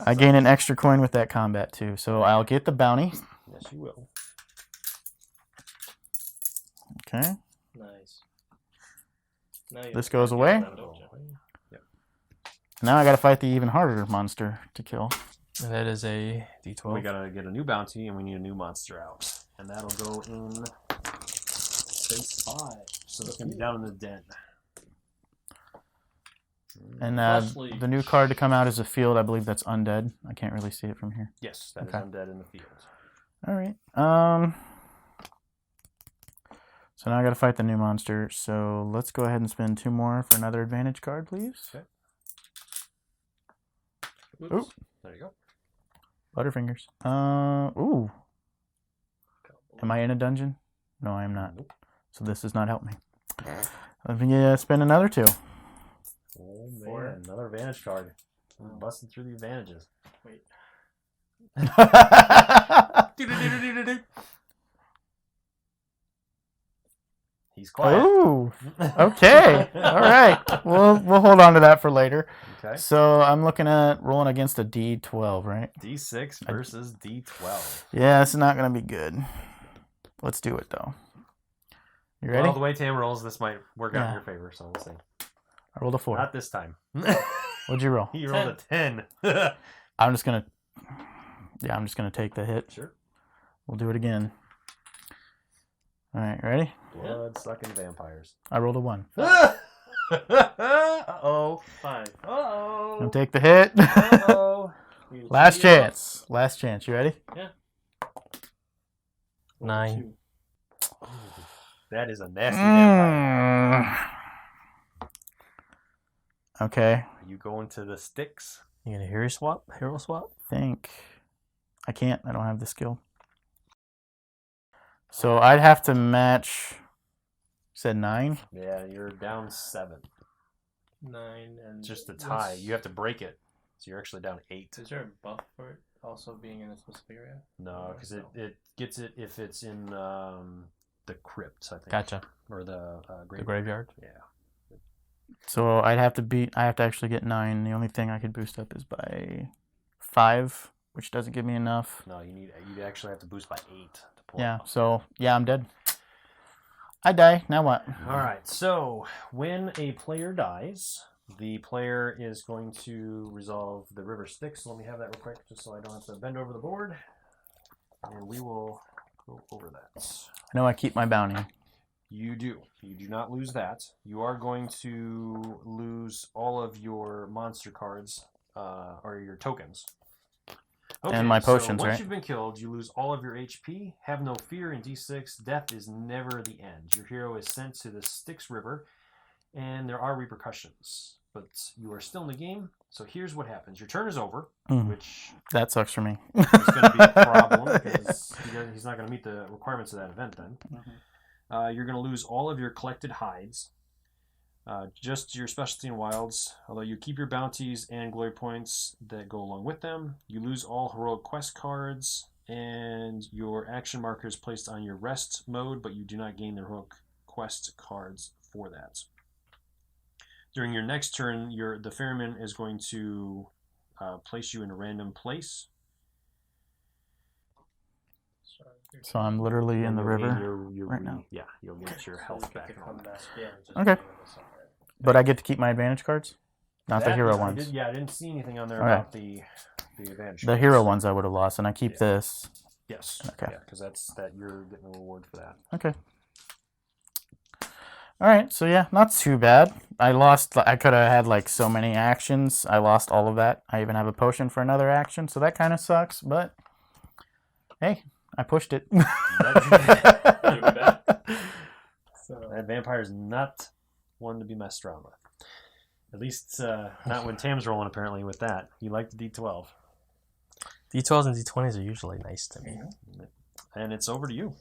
I gain an extra coin with that combat too. So I'll get the bounty. Yes, you will. Okay. Nice. Now you This have to goes get away. them, don't you? Yep. Now I gotta fight the even harder monster to kill. And that is a D12. We gotta get a new bounty, and we need a new monster out, and that'll go in space 5. So it's gonna be down in the den. And Fleshly. the new card to come out is a field. I believe that's undead. I can't really see it from here. Yes, that is Okay. undead in the field. All right. So now I got to fight the new monster. So let's go ahead and spend 2 more for another advantage card, please. Okay. Oops. Ooh. There you go. Butterfingers. Ooh. Am I in a dungeon? No, I am not. Nope. So this does not help me. Let me spend another 2. Oh man, 4. another advantage card. We're busting through the advantages. Wait. He's quiet. Ooh. Okay. All right. We'll hold on to that for later. Okay. So I'm looking at rolling against a D12, right? D6 versus D12. Yeah, this is not going to be good. Let's do it, though. You ready? Well, the way Tam rolls, this might work out in Yeah. your favor, so we'll see. I rolled a 4. Not this time. What'd you roll? He rolled a 10. I'm just going to take the hit. Sure. We'll do it again. All right, ready? Blood sucking vampires. I rolled a 1. Uh-oh. 5. Uh-oh. I'll take the hit. Uh-oh. Last chance. Last chance. You ready? 9. That is a nasty vampire. Okay. Are you going to the sticks? You gonna hero swap? Hero swap? Think. I can't. I don't have the skill. So I'd have to match. Said 9. Yeah, you're down 7. 9 and Just a tie. You have to break it. So you're actually down 8. Is there a buff for it also being in a specific area? No, because it gets it if it's in the crypt, I think. Gotcha. Or the The graveyard. graveyard. Yeah. So I have to actually get 9. The only thing I could boost up is by 5, which doesn't give me enough. No, you actually have to boost by 8 to pull. Yeah. it off. So yeah, I'm dead. I die. Now what? All right. So when a player dies, the player is going to resolve the river Styx. So let me have that real quick, just so I don't have to bend over the board, and we will go over that. I know I keep my bounty. You do. You do not lose that. You are going to lose all of your monster cards, or your tokens. Okay, And my potions, so once right? you've been killed, you lose all of your HP. Have no fear in D6. Death is never the end. Your hero is sent to the Styx River, and there are repercussions. But you are still in the game, so here's what happens. Your turn is over, which That sucks for me. is going to be a problem, because he's not going to meet the requirements of that event then. You're going to lose all of your collected hides. Just your specialty and wilds, although you keep your bounties and glory points that go along with them. You lose all heroic quest cards, and your action marker is placed on your rest mode, but you do not gain the heroic quest cards for that. During your next turn, the ferryman is going to place you in a random place. So I'm literally in the river right now. Yeah, you'll get your health back. and all that. Okay. But I get to keep my advantage cards? Not the hero ones. I didn't see anything on there Okay. about the advantage. The cards. hero ones I would have lost, and I keep this. Yes. Okay. Yeah, because you're getting a reward for that. Okay. All right. So yeah, not too bad. I could have had like so many actions. I lost all of that. I even have a potion for another action, so that kind of sucks. But hey, I pushed it. That vampire is not one to be messed around with. At least not when Tam's rolling, apparently, with that. You like the D12. D12s and D20s are usually nice to me. And it's over to you.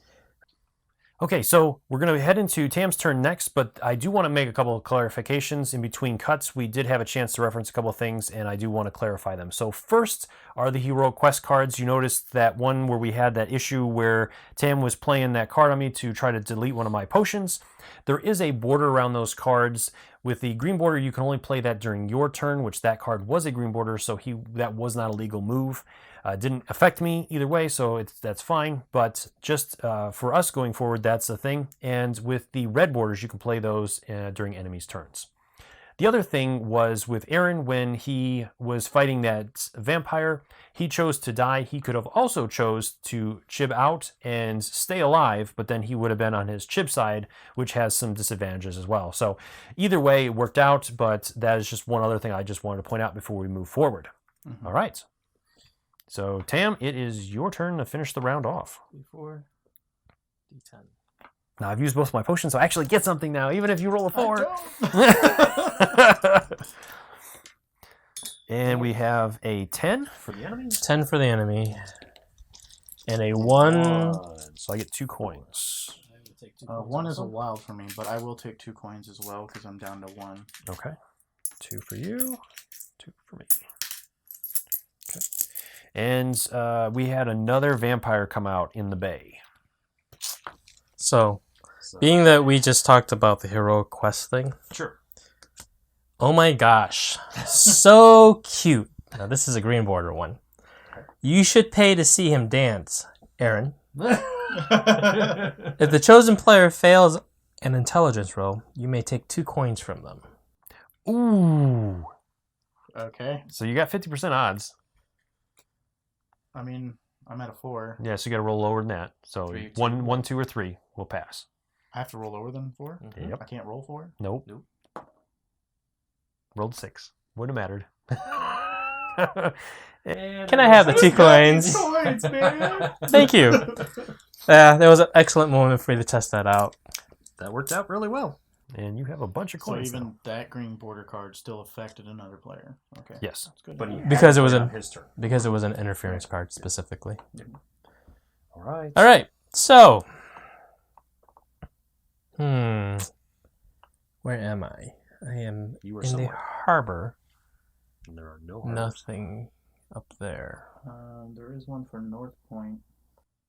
Okay, so we're going to head into Tam's turn next, but I do want to make a couple of clarifications. In between cuts, we did have a chance to reference a couple of things, and I do want to clarify them. So first are the heroic quest cards. You noticed that one where we had that issue where Tam was playing that card on me to try to delete one of my potions. There is a border around those cards With the green border, you can only play that during your turn, which that card was a green border, so that was not a legal move. Didn't affect me either way, so that's fine. But just for us going forward, that's a thing. And with the red borders, you can play those during enemies' turns. The other thing was with Aaron, when he was fighting that vampire, he chose to die. He could have also chose to chib out and stay alive, but then he would have been on his chib side, which has some disadvantages as well. So either way, it worked out, but that is just one other thing I just wanted to point out before we move forward. Mm-hmm. All right. So, Tam, it is your turn to finish the round off. D4, D10. Now, I've used both my potions, so I actually get something now, even if you roll a 4. And we have a 10 for the enemy. 10 for the enemy. And a 1. So I get 2 coins. 1 is a wild for me, but I will take 2 coins as well because I'm down to 1. Okay. 2 for you, 2 for me. Okay. And we had another vampire come out in the bay. So, being that we just talked about the heroic quest thing. Sure. Oh my gosh. So cute. Now, this is a green border one. You should pay to see him dance, Aaron. If the chosen player fails an intelligence roll, you may take 2 coins from them. Ooh. Okay. So you got 50% odds. I mean, I'm at a 4. Yeah, so you got to roll lower than that. So 3, 1, 2, or 3 will pass. I have to roll lower than 4? Yep. I can't roll 4? Nope. Rolled 6. Wouldn't have mattered. Can I have the 2 coins? Coins, man. Thank you. There was an excellent moment for you to test that out. That worked out really well. And you have a bunch of coins. So even that green border card still affected another player. Okay. Yes. That's good. But because it was his turn. Because it was an interference card specifically. Yeah. All right. All right. So, where am I? I am in somewhere. the harbor. And there are no harbors. Nothing up there. There is one for North Point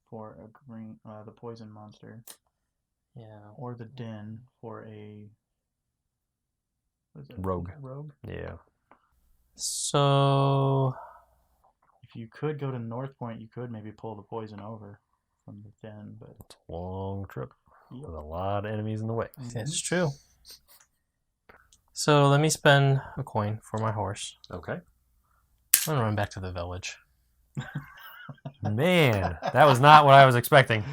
for a green, the poison monster. Yeah. Or the den for a what is it? Rogue. Rogue. Yeah. So, if you could go to North Point, you could maybe pull the poison over from the den, but it's a long trip yep. with a lot of enemies in the way. That's true. So let me spend a coin for my horse. Okay. I'm gonna run back to the village. Man, that was not what I was expecting.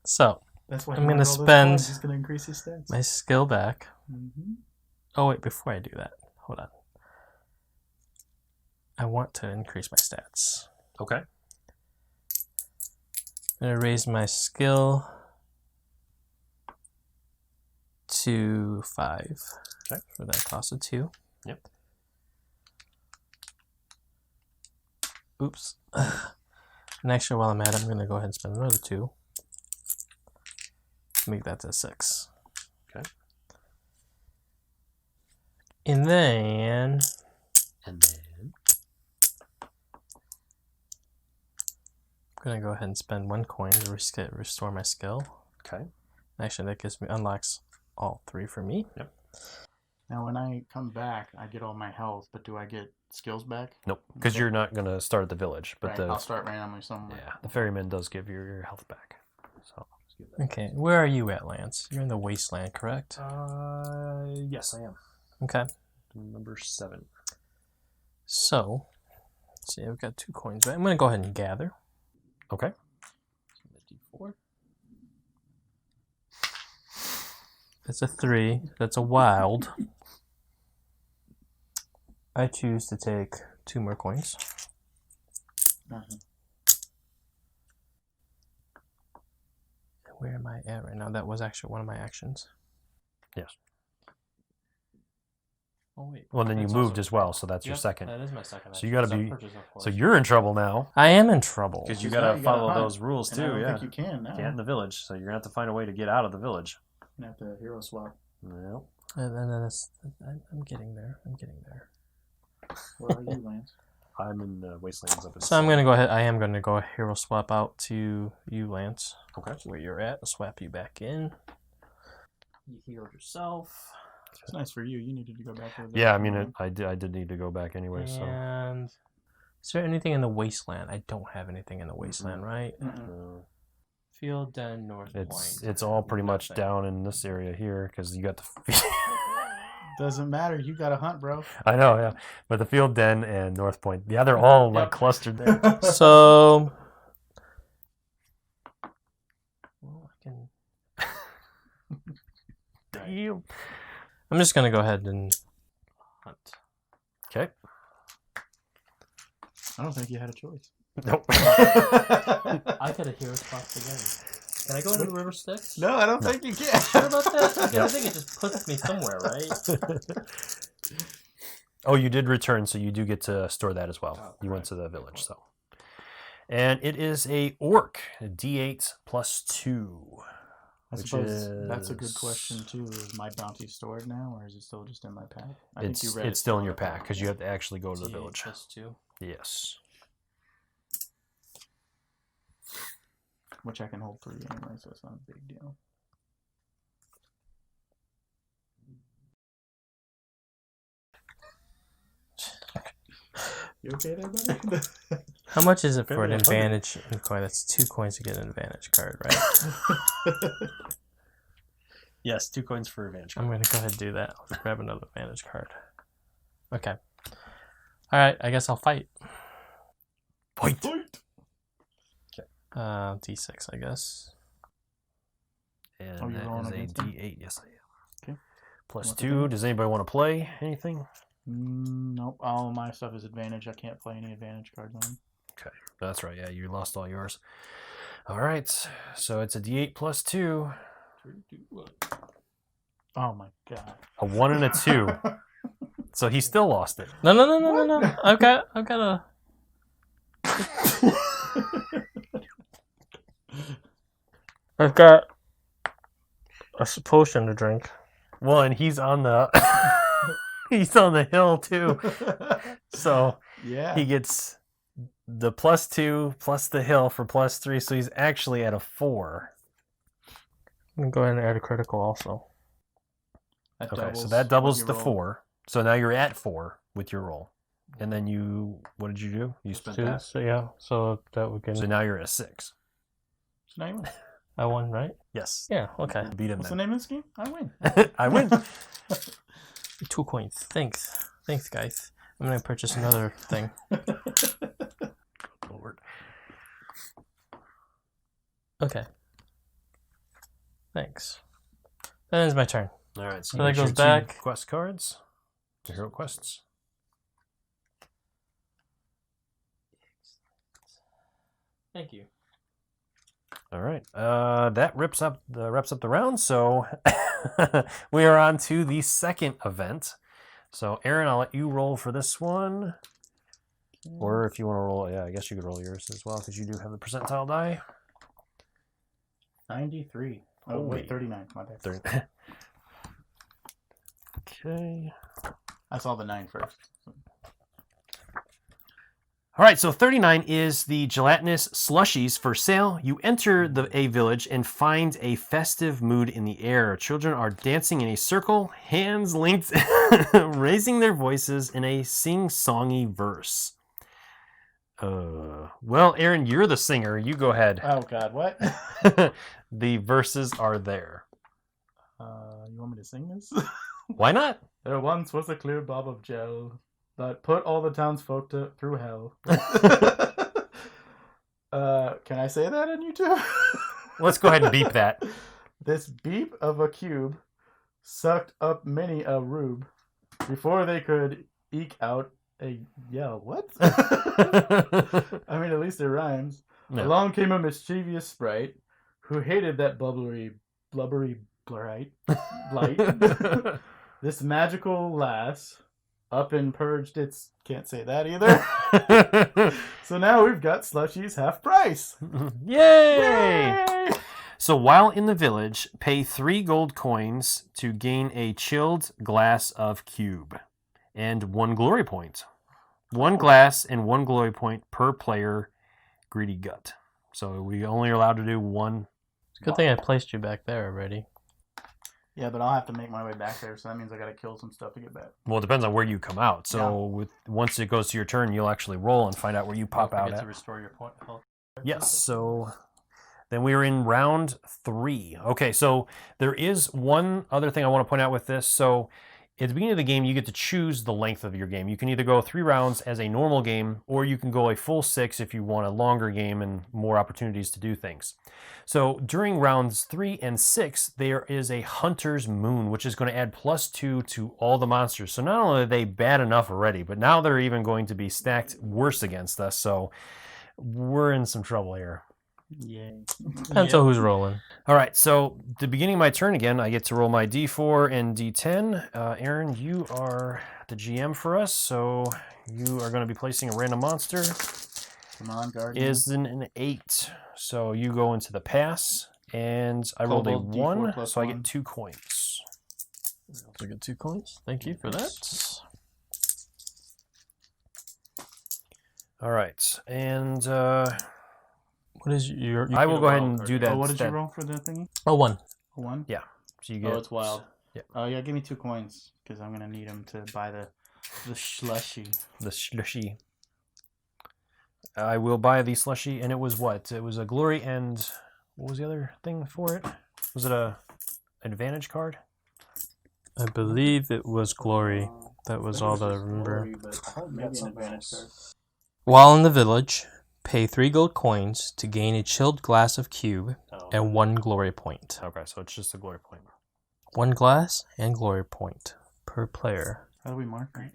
So that's why I'm gonna spend He's gonna increase his stats. my skill back. Mm-hmm. Oh wait, before I do that, hold on. I want to increase my stats. Okay. I'm gonna raise my skill to 5. Okay. For that cost of 2. Yep. Oops. And actually, while I'm at it, I'm gonna go ahead and spend another 2. Make that to 6. Okay. And then I'm gonna go ahead and spend 1 coin to restore my skill. Okay. Actually, that unlocks all 3 for me. Yep. Now, when I come back, I get all my health, but do I get skills back? Nope, because Okay. you're not going to start at the village. But Right, I'll start randomly somewhere. yeah, the ferryman does give you your health back. So just give that. Okay, where are you at, Lance? You're in the wasteland, correct? Yes, I am. Okay. Number 7. So, let's see, I've got 2 coins, right? I'm going to go ahead and gather. Okay. D4. That's a 3. That's a wild. I choose to take 2 more coins. Where am I at right now? That was actually one of my actions. Yes. Oh wait. Well, then you That's moved also- as well, so that's your Yep, second. That is my second. So you got to action. be. Purchase of horse. So you're in trouble now. I am in trouble. Because you Now got to you gotta follow hunt. those rules And I too. don't Yeah. think you can now. Can't in the village, so you're gonna have to find a way to get out of the village. You have to hero swap. Well, And then I'm getting there. I'm getting there. Where are you, Lance? I'm in the wastelands up in. So I'm gonna go ahead. I am gonna go hero swap out to you, Lance. Okay. Where you're at. I'll swap you back in. You healed yourself. It's nice for you. You needed to go back to the village. Yeah, I mean, I did need to go back anyway. So And is there anything in the wasteland? I don't have anything in the wasteland, right? Field Den North Point. it's all pretty much Nothing. down in this area here because you got the. Doesn't matter. You got to hunt, bro. I know, yeah, but the Field Den and North Point, yeah, they're all like clustered there. So, well, I can. Damn. I'm just gonna go ahead and hunt. Okay. I don't think you had a choice. Nope. I got a hero spot again. Can I go into the River Styx? No, I don't think you can. Sure about that? Okay, Yeah. I think it just puts me somewhere, right? Oh, you did return, so you do get to store that as well. Oh, You went to the village, so. And it is a orc, a D8 plus 2. I Which suppose that's a good is- question too. Is my bounty stored now, or is it still just in my pack? I It's still in your pack because you have to actually go to the D8 village. plus 2. Yes. Which I can hold 3 anyway, so it's not a big deal. You okay there, buddy? How much is it for an Very hungry. advantage in coin? That's 2 coins to get an advantage card, right? Yes, 2 coins for advantage. I'm going to go ahead and do that. I'll grab another advantage card. Okay. Alright, I guess I'll fight. Fight. D6, I guess. And Oh, you're rolling that is a against him? D8. Yes, I am. Okay. Plus Want 2. to Does anybody want to play anything? Nope. All my stuff is advantage. I can't play any advantage cards on. That's right. Yeah, you lost all yours. All right. So it's a D8 plus 2. 3, 2, 1. Oh my god. A 1 and a 2. So he still lost it. No. I've got a... I've got a potion to drink. Well, and he's on the he's on the hill too. So Yeah. he gets the plus 2 plus the hill for plus 3. So he's actually at a 4. I'm going to go ahead and add a critical also. That Okay, so doubles that doubles what the you roll. 4. So now you're at 4 with your roll. And then you, what did you do? You spent that. So yeah, so that would get... So now you're at a 6. So now you win. I won, right? Yes. Yeah, okay. Beat him What's the then. name of this game? I win. I win. 2 coins. Thanks, guys. I'm going to purchase another thing. Lord. Okay. Thanks. That ends my turn. All right. So So that here's goes your 2 back. quest cards. Your hero quests. Thank you. All right. That wraps up the round. So we are on to the second event. So Aaron, I'll let you roll for this one. Or if you want to roll, yeah, I guess you could roll yours as well because you do have the percentile die. 93. Oh, Holy. wait, 39. My bad. 30. Okay. I saw the 9 first. All right, so 39 is the gelatinous slushies for sale. You enter a village and find a festive mood in the air. Children are dancing in a circle, hands linked, raising their voices in a sing-songy verse. Well, Aaron, you're the singer. You go ahead. Oh, God, what? The verses are there. You want me to sing this? Why not? There once was a clear bob of gel that put all the townsfolk through hell. Can I say that on YouTube? Let's go ahead and beep that. This beep of a cube sucked up many a rube before they could eke out a yell. What? I mean, at least it rhymes. No. Along came a mischievous sprite who hated that blubbery blight. This magical lass up and purged its... Can't say that either. So now we've got slushies half price. Yay! Yay! So while in the village, pay 3 gold coins to gain a chilled glass of cube and 1 glory point. 1 glass and 1 glory point per player. Greedy gut. So we only are allowed to do 1. Good thing I placed you back there already. Yeah, but I'll have to make my way back there, so that means I gotta kill some stuff to get back. Well, it depends on where you come out. So once it goes to your turn, you'll actually roll and find out where you pop out at. To restore your point health. Yes, so then we are in round 3. Okay, so there is one other thing I want to point out with this. So at the beginning of the game, you get to choose the length of your game. You can either go 3 rounds as a normal game, or you can go a full 6 if you want a longer game and more opportunities to do things. So during rounds 3 and 6, there is a Hunter's Moon, which is going to add +2 to all the monsters. So not only are they bad enough already, but now they're even going to be stacked worse against us. So we're in some trouble here. Yay. Depends on who's rolling. All right, so the beginning of my turn again, I get to roll my D4 and D10. Aaron, you are the GM for us, so you are going to be placing a random monster. Come on, Guardian. Is an 8, so you go into the pass, and I rolled a Kobold, D4 1, plus so I 1. get 2 coins. So get 2 coins. Thank you for that. All right, and What is your? I will go ahead and do that. Oh, what did you instead. roll for the thingy? Oh, 1. A 1? Yeah, so you get. Oh, it's wild. Yeah. Oh, yeah, give me 2 coins, because I'm going to need them to buy the slushy. The slushy. I will buy the slushy, and it was what? It was a glory, and what was the other thing for it? Was it a advantage card? I believe it was glory. That was all that I remember. Maybe an advantage card. While in the village, pay 3 gold coins to gain a chilled glass of cube and 1 glory point. Okay, so it's just a glory point. 1 glass and glory point per player. How do we mark it?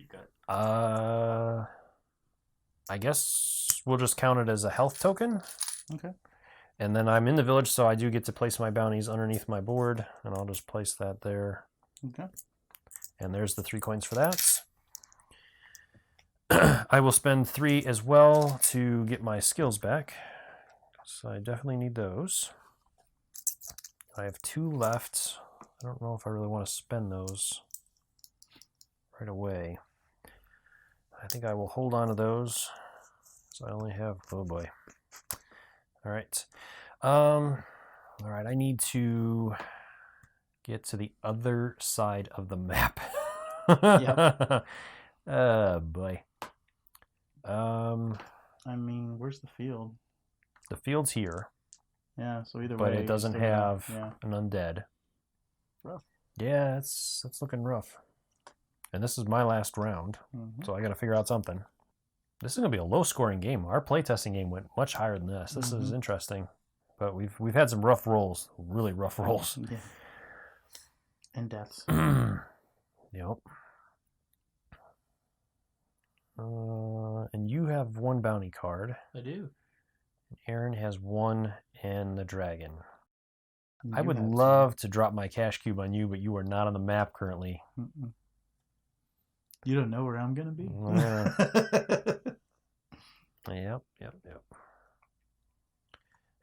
I guess we'll just count it as a health token. Okay. And then I'm in the village, so I do get to place my bounties underneath my board, and I'll just place that there. Okay. And there's the 3 coins for that. I will spend 3 as well to get my skills back. So I definitely need those. I have 2 left. I don't know if I really want to spend those right away. I think I will hold on to those. So I only have, oh boy. All right. All right, I need to get to the other side of the map. Yep. Oh boy. I mean, where's the field? The field's here, Yeah, so either way. but it doesn't still gonna- have Yeah. an undead. Rough. Yeah, it's looking rough. And this is my last round, Mhm. so I got to figure out something. This is gonna be a low-scoring game. Our playtesting game went much higher than this. This is interesting, but we've had some rough rolls, really rough rolls. Yeah. And deaths. Yep. And you have 1 bounty card. I do. Aaron has 1 and the dragon. And I you would had some. love to drop my cash cube on you, but you are not on the map currently. Mm-mm. You don't know where I'm gonna be. Yep.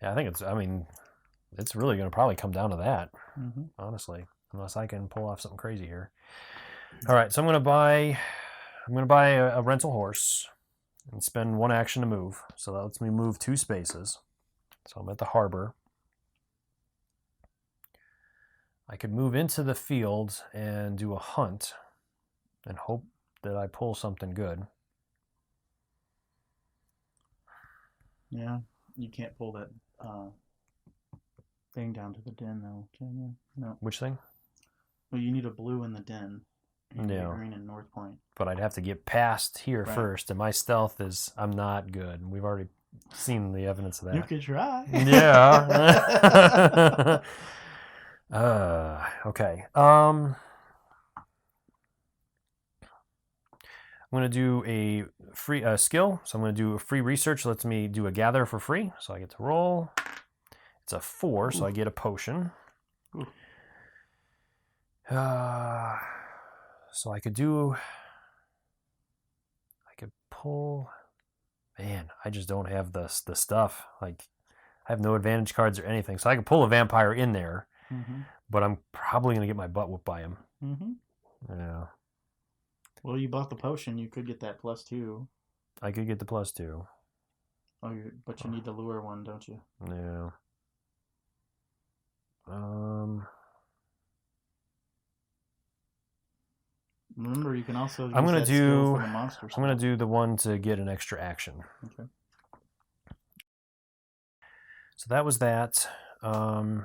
Yeah, I think it's really going to probably come down to that, honestly, unless I can pull off something crazy here. All right, so I'm going to buy a rental horse and spend 1 action to move. So that lets me move 2 spaces. So I'm at the harbor. I could move into the field and do a hunt and hope that I pull something good. Yeah, you can't pull that thing down to the den, though, can you? No. Which thing? Well, you need a blue in the den. You need Yeah. a green in North Point. But I'd have to get past here Right. first, and my stealth I'm not good. We've already seen the evidence of that. You could try. Yeah. Okay. I'm going to do a free skill. So I'm going to do a free research. Lets me do a gather for free. So I get to roll. It's a 4, so I get a potion. Ooh. So I could pull. Man, I just don't have the stuff. Like, I have no advantage cards or anything. So I could pull a vampire in there, but I'm probably going to get my butt whooped by him. Yeah. Well, you bought the potion. You could get that +2. I could get the +2. Oh, but you need the lure one, don't you? Yeah. Remember, you can also use I'm gonna that skill do. for the monster. I'm gonna do the one to get an extra action. Okay. So that was that. All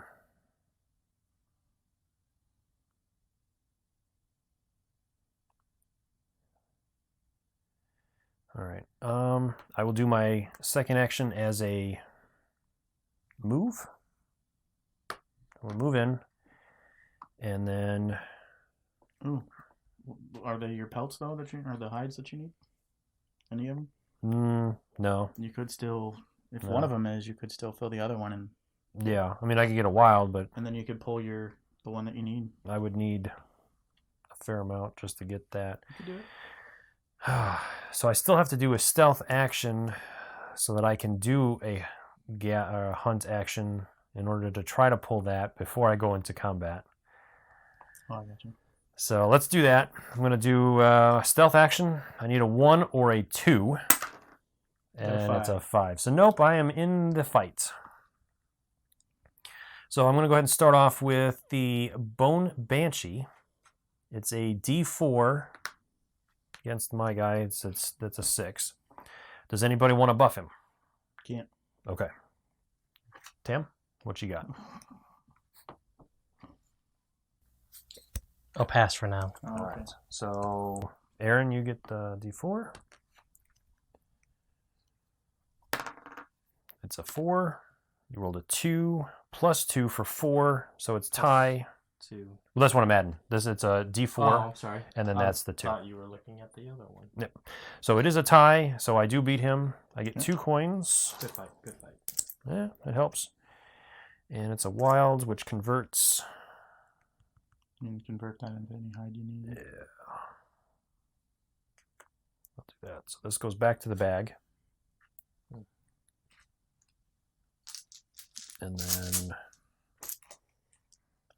right. I will do my second action as a move. We'll move in, and then. Ooh. Are they your pelts though or the hides that you need? Any of them? No. You could still, if No. one of them is, you could still fill the other one, and Yeah. I mean, I could get a wild, but then you could pull the one that you need. I would need a fair amount just to get that. You could do it. So I still have to do a stealth action so that I can do a hunt action in order to try to pull that before I go into combat. Oh, I got you. So let's do that. I'm going to do stealth action. I need a 1 or a 2. And it's a 5. So nope, I am in the fight. So I'm going to go ahead and start off with the Bone Banshee. It's a D4 against my guy. That's a 6. Does anybody want to buff him? Can't. Okay. Tam, what you got? I'll pass for now. Oh, All okay. right. So, Aaron, you get the D4. It's a 4. You rolled a 2 plus 2 for 4, so it's tie. 2. Well, that's what I'm adding. It's a D4, Oh, I'm sorry. and then that's the 2. I thought you were looking at the other one. Yep. So it is a tie, so I do beat him. I get Yep. 2 coins. Good fight. Good fight. Yeah, it helps. And it's a wild, which converts. You can convert that into any hide you need. Yeah. I'll do that. So this goes back to the bag. And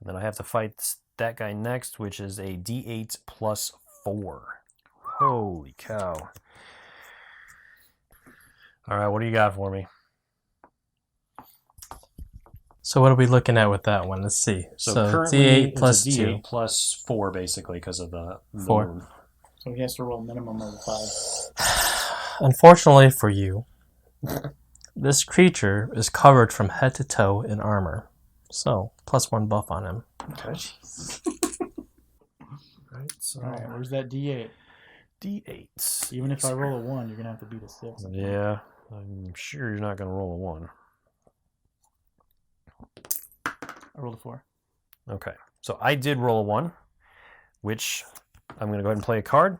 then I have to fight that guy next, which is a D8 plus 4. Holy cow. All right, what do you got for me? So what are we looking at with that one? Let's see. So currently D8 plus it's a 2. D8 plus 4, basically, because of the 4. move. So he has to roll a minimum of 5. Unfortunately for you, this creature is covered from head to toe in armor. So, plus 1 buff on him. Okay. Right, so All right, where's that D8? D8. Even if I roll a 1, you're gonna have to beat a 6. Yeah, I'm sure you're not going to roll a 1. I rolled a 4. Okay, so I did roll a 1, which I'm going to go ahead and play a card.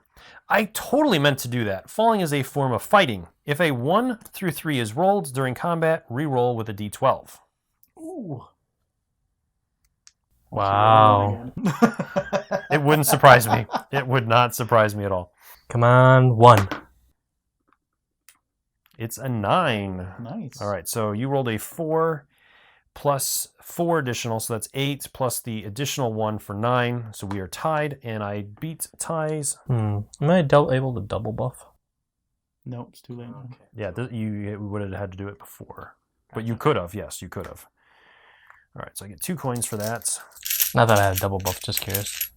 I totally meant to do that. Falling is a form of fighting. If a 1 through 3 is rolled during combat, re-roll with a D12. Ooh. Wow. It wouldn't surprise me. It would not surprise me at all. Come on, 1. It's a 9. Nice. All right, so you rolled a 4 plus 4 additional, so that's 8 plus the additional 1 for 9. So we are tied, and I beat ties. Am I able to double buff? Nope, it's too late. Okay. Yeah, you would have had to do it before. But you could have, yes, you could have. All right, so I get 2 coins for that. Not that I had a double buff, just curious.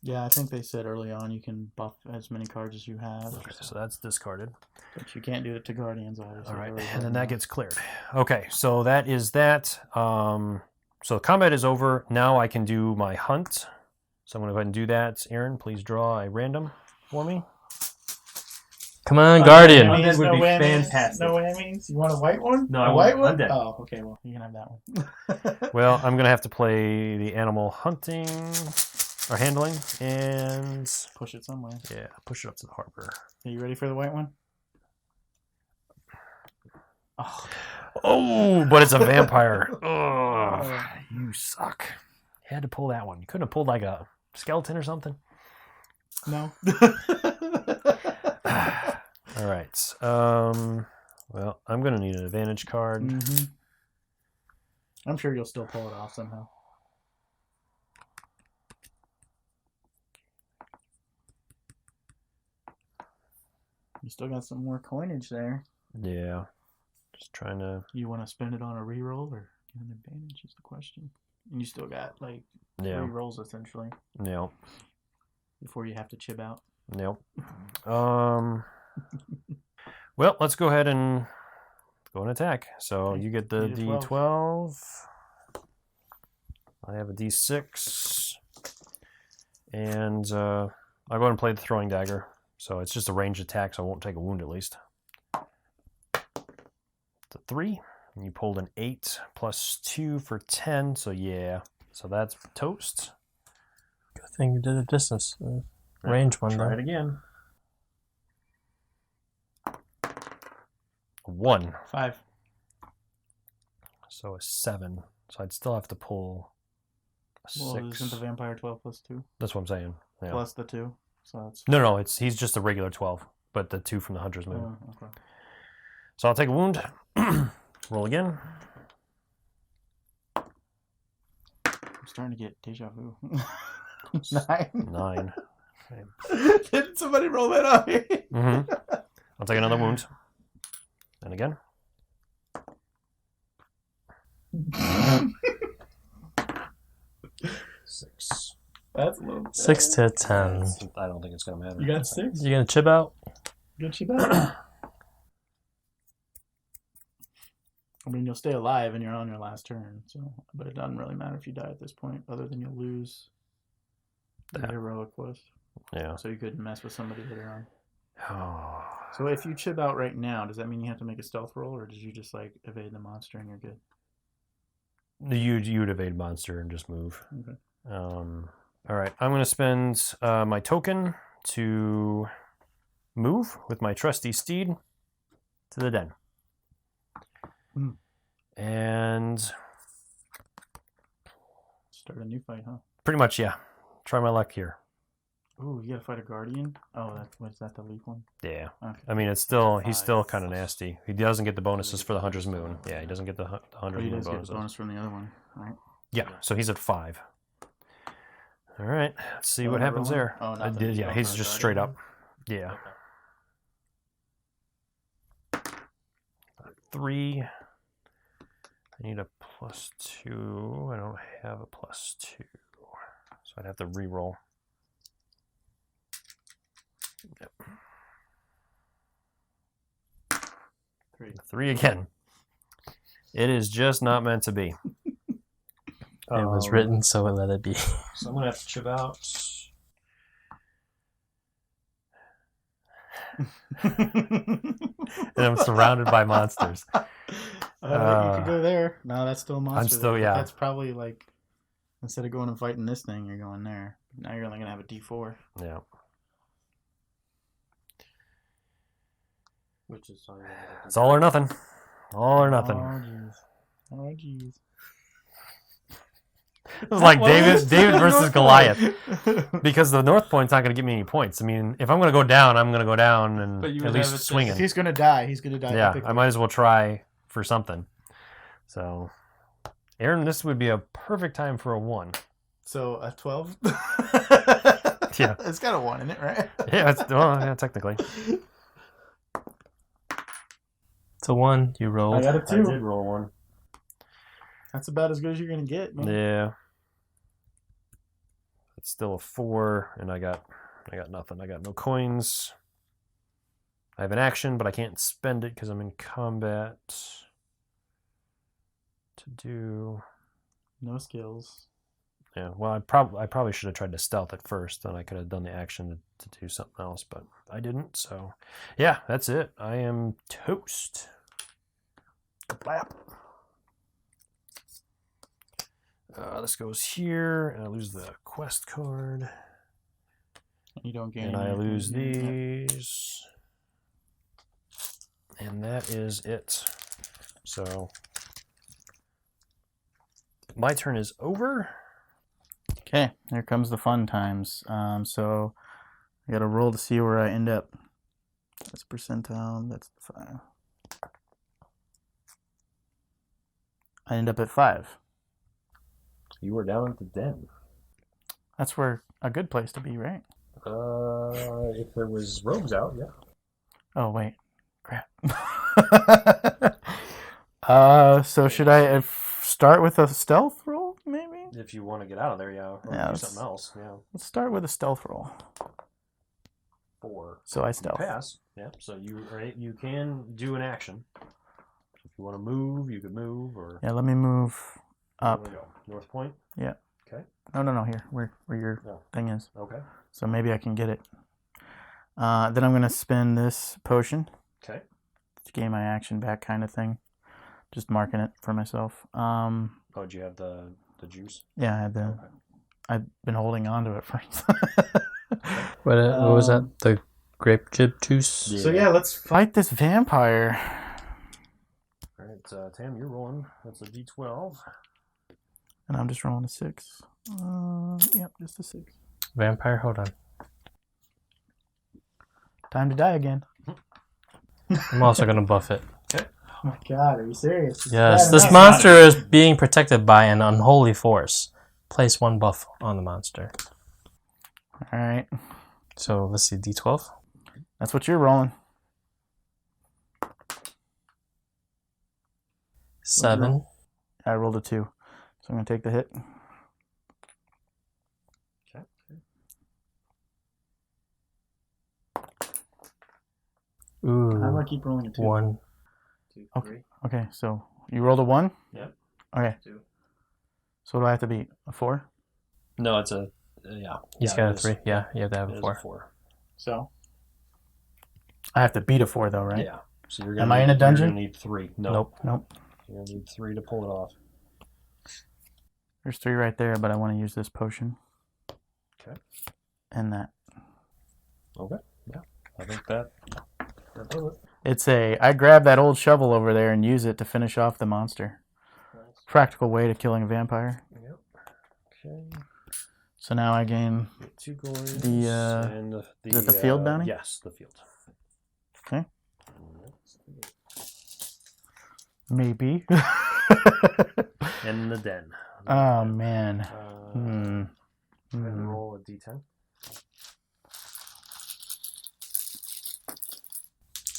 Yeah, I think they said early on you can buff as many cards as you have. Okay, so that's discarded. But you can't do it to Guardians, obviously. All right, They're and then already that gets cleared. Okay, so that is that. So combat is over. Now I can do my hunt. So I'm going to go ahead and do that. Aaron, please draw a random for me. Come on, Guardian. whammies, This would no be whammies, fantastic. No whammies. You want a white one? No, I a want white one. undead. Oh, okay. Well, you can have that one. Well, I'm going to have to play the animal hunting or handling and Push it somewhere. yeah, push it up to the harbor. Are you ready for the white one? Oh, but it's a vampire. Ugh, you suck. Had to pull that one. You couldn't have pulled like a skeleton or something. No. All right. Well, I'm going to need an advantage card. Mm-hmm. I'm sure you'll still pull it off somehow. You still got some more coinage there. Yeah. Just trying to. You want to spend it on a reroll or get an advantage is the question. And you still got like Yeah. 3 rolls essentially. Yeah. before you have to chib out. Nope. Well, let's go ahead and go and attack. So Okay. you get the Need a D12. I have a D6. And I'll go ahead and play the throwing dagger. So it's just a ranged attack, so I won't take a wound at least. It's a 3. And you pulled an 8 plus 2 for 10. So yeah. So that's toast. Good thing you did a distance. Range one, Try though. it again. 1. 5. So a 7. So I'd still have to pull a 6. Well, isn't the vampire 12 plus 2? That's what I'm saying. Yeah. Plus the 2. So that's... No, he's just a regular 12, but the 2 from the Hunter's Moon. Oh, okay. So I'll take a wound. Roll again. I'm starting to get deja vu. 9. 9. Okay. Did somebody roll that on me? Mm-hmm. I'll take another wound. And again. 6. That's a little bad. 6 to 10. I don't think it's going to matter. You got 6? You gonna chip out? Good shit back. I mean, you'll stay alive and you're on your last turn, so but it doesn't really matter if you die at this point, other than you'll lose the heroic quest. Yeah. So you couldn't mess with somebody later on. Oh. So if you chip out right now, does that mean you have to make a stealth roll, or did you just like evade the monster and you're good? You'd evade monster and just move. Okay. All right. I'm going to spend my token to move with my trusty steed to the den. Mm. And Start a new fight, huh? pretty much, yeah. Try my luck here. Ooh, you gotta fight a guardian? Oh, what's that, the leaf one? Yeah. Okay. I mean, he's still kind of nasty. He doesn't get the bonuses for the Hunter's Moon. Yeah, he doesn't get the But Hunter's he Moon does get bonuses. the bonus from the other one, right? Yeah, so he's at 5. All right, let's see Oh, what another happens one? there. Oh, nothing. Yeah, Oh, he's for a just guardian straight one? up. Yeah. Okay. 3. I need a +2. I don't have a +2. So I'd have to re-roll. Yep. 3. 3 again. It is just not meant to be. It was written, so let it be. So I'm going to have to chip out. And I'm surrounded by monsters. You could go there. No, that's still a monster. I'm still, though. yeah. That's probably like, instead of going and fighting this thing, you're going there. Now you're only going to have a D4. Yeah. Which is sorry. It's all or nothing. All or nothing. Oh, jeez. Oh, jeez. It was like David versus Goliath. Because the North Point's not going to give me any points. I mean, if I'm going to go down, I'm going to go down and But you at would least have a swinging. If he's going to die, he's going to die. Yeah, epically. I might as well try for something. So, Aaron, this would be a perfect time for a 1. So a 12? Yeah. It's got a 1 in it, right? Yeah, yeah, technically. It's a 1. You rolled. I got a 2. I did roll 1. That's about as good as you're going to get, man. Yeah. It's still a 4, and I got nothing. I got no coins. I have an action, but I can't spend it because I'm in combat. To do... No skills. Yeah, well, I probably should have tried to stealth at first, then I could have done the action to do something else, but I didn't, so... Yeah, that's it. I am toast. Blap. This goes here, and I lose the quest card. You don't gain And I anything. lose these. And that is it. So, my turn is over. Okay, here comes the fun times. So I got to roll to see where I end up. That's percentile. That's 5. I end up at 5. You were down at the den. That's where a good place to be, right? If there was rogues out, yeah. Oh wait, crap. So should I start with a stealth roll, maybe? if you want to get out of there, yeah, or Yeah, do something else. Yeah. Let's start with a stealth roll. 4. So I You stealth. pass. Yeah. So you can do an action. If you want to move, you could move, or Yeah, let me move where up. do we go? North Point. Yeah. Okay. No, here, where your Oh. thing is. Okay. So maybe I can get it. Then I'm gonna spend this potion Okay. to gain my action back, kind of thing. Just marking it for myself. Oh, do you have the juice? Yeah, I had the. Okay. I've been holding on to it for. What was that? The grape juice? So yeah, let's fight this vampire. All right, Tam, you're rolling. That's a D12. And I'm just rolling a 6. Yep, just a 6. Vampire, hold on. Time to die again. I'm also going to buff it. Oh my god, are you serious? Yes, this monster is being protected by an unholy force. Place 1 buff on the monster. Alright. So let's see, D12. That's what you're rolling. 7. I rolled a 2. So I'm going to take the hit. Okay. Ooh. How do I keep rolling a 2? 1. 2, Okay. 3. Okay, so you rolled a 1? Yep. Okay. 2. So what do I have to beat? A 4? No, it's a yeah. He's got a 3. Yeah, you have to have It a is 4. 4. So? I have to beat a 4 though, right? Yeah. So you're gonna. Am I in a dungeon? You're gonna need 3. No. Nope. Nope. You're gonna need 3 to pull it off. There's 3 right there, but I want to use this potion. Okay. And that. Okay. Yeah. I think that does it. It's I grab that old shovel over there and use it to finish off the monster. Nice. Practical way to killing a vampire. Yep. Okay. So now I gain. Get 2 coins. The, and is it the field bounty? Yes, the field. Okay. Maybe. And the den. Oh man. Go ahead and Hmm. roll a D10.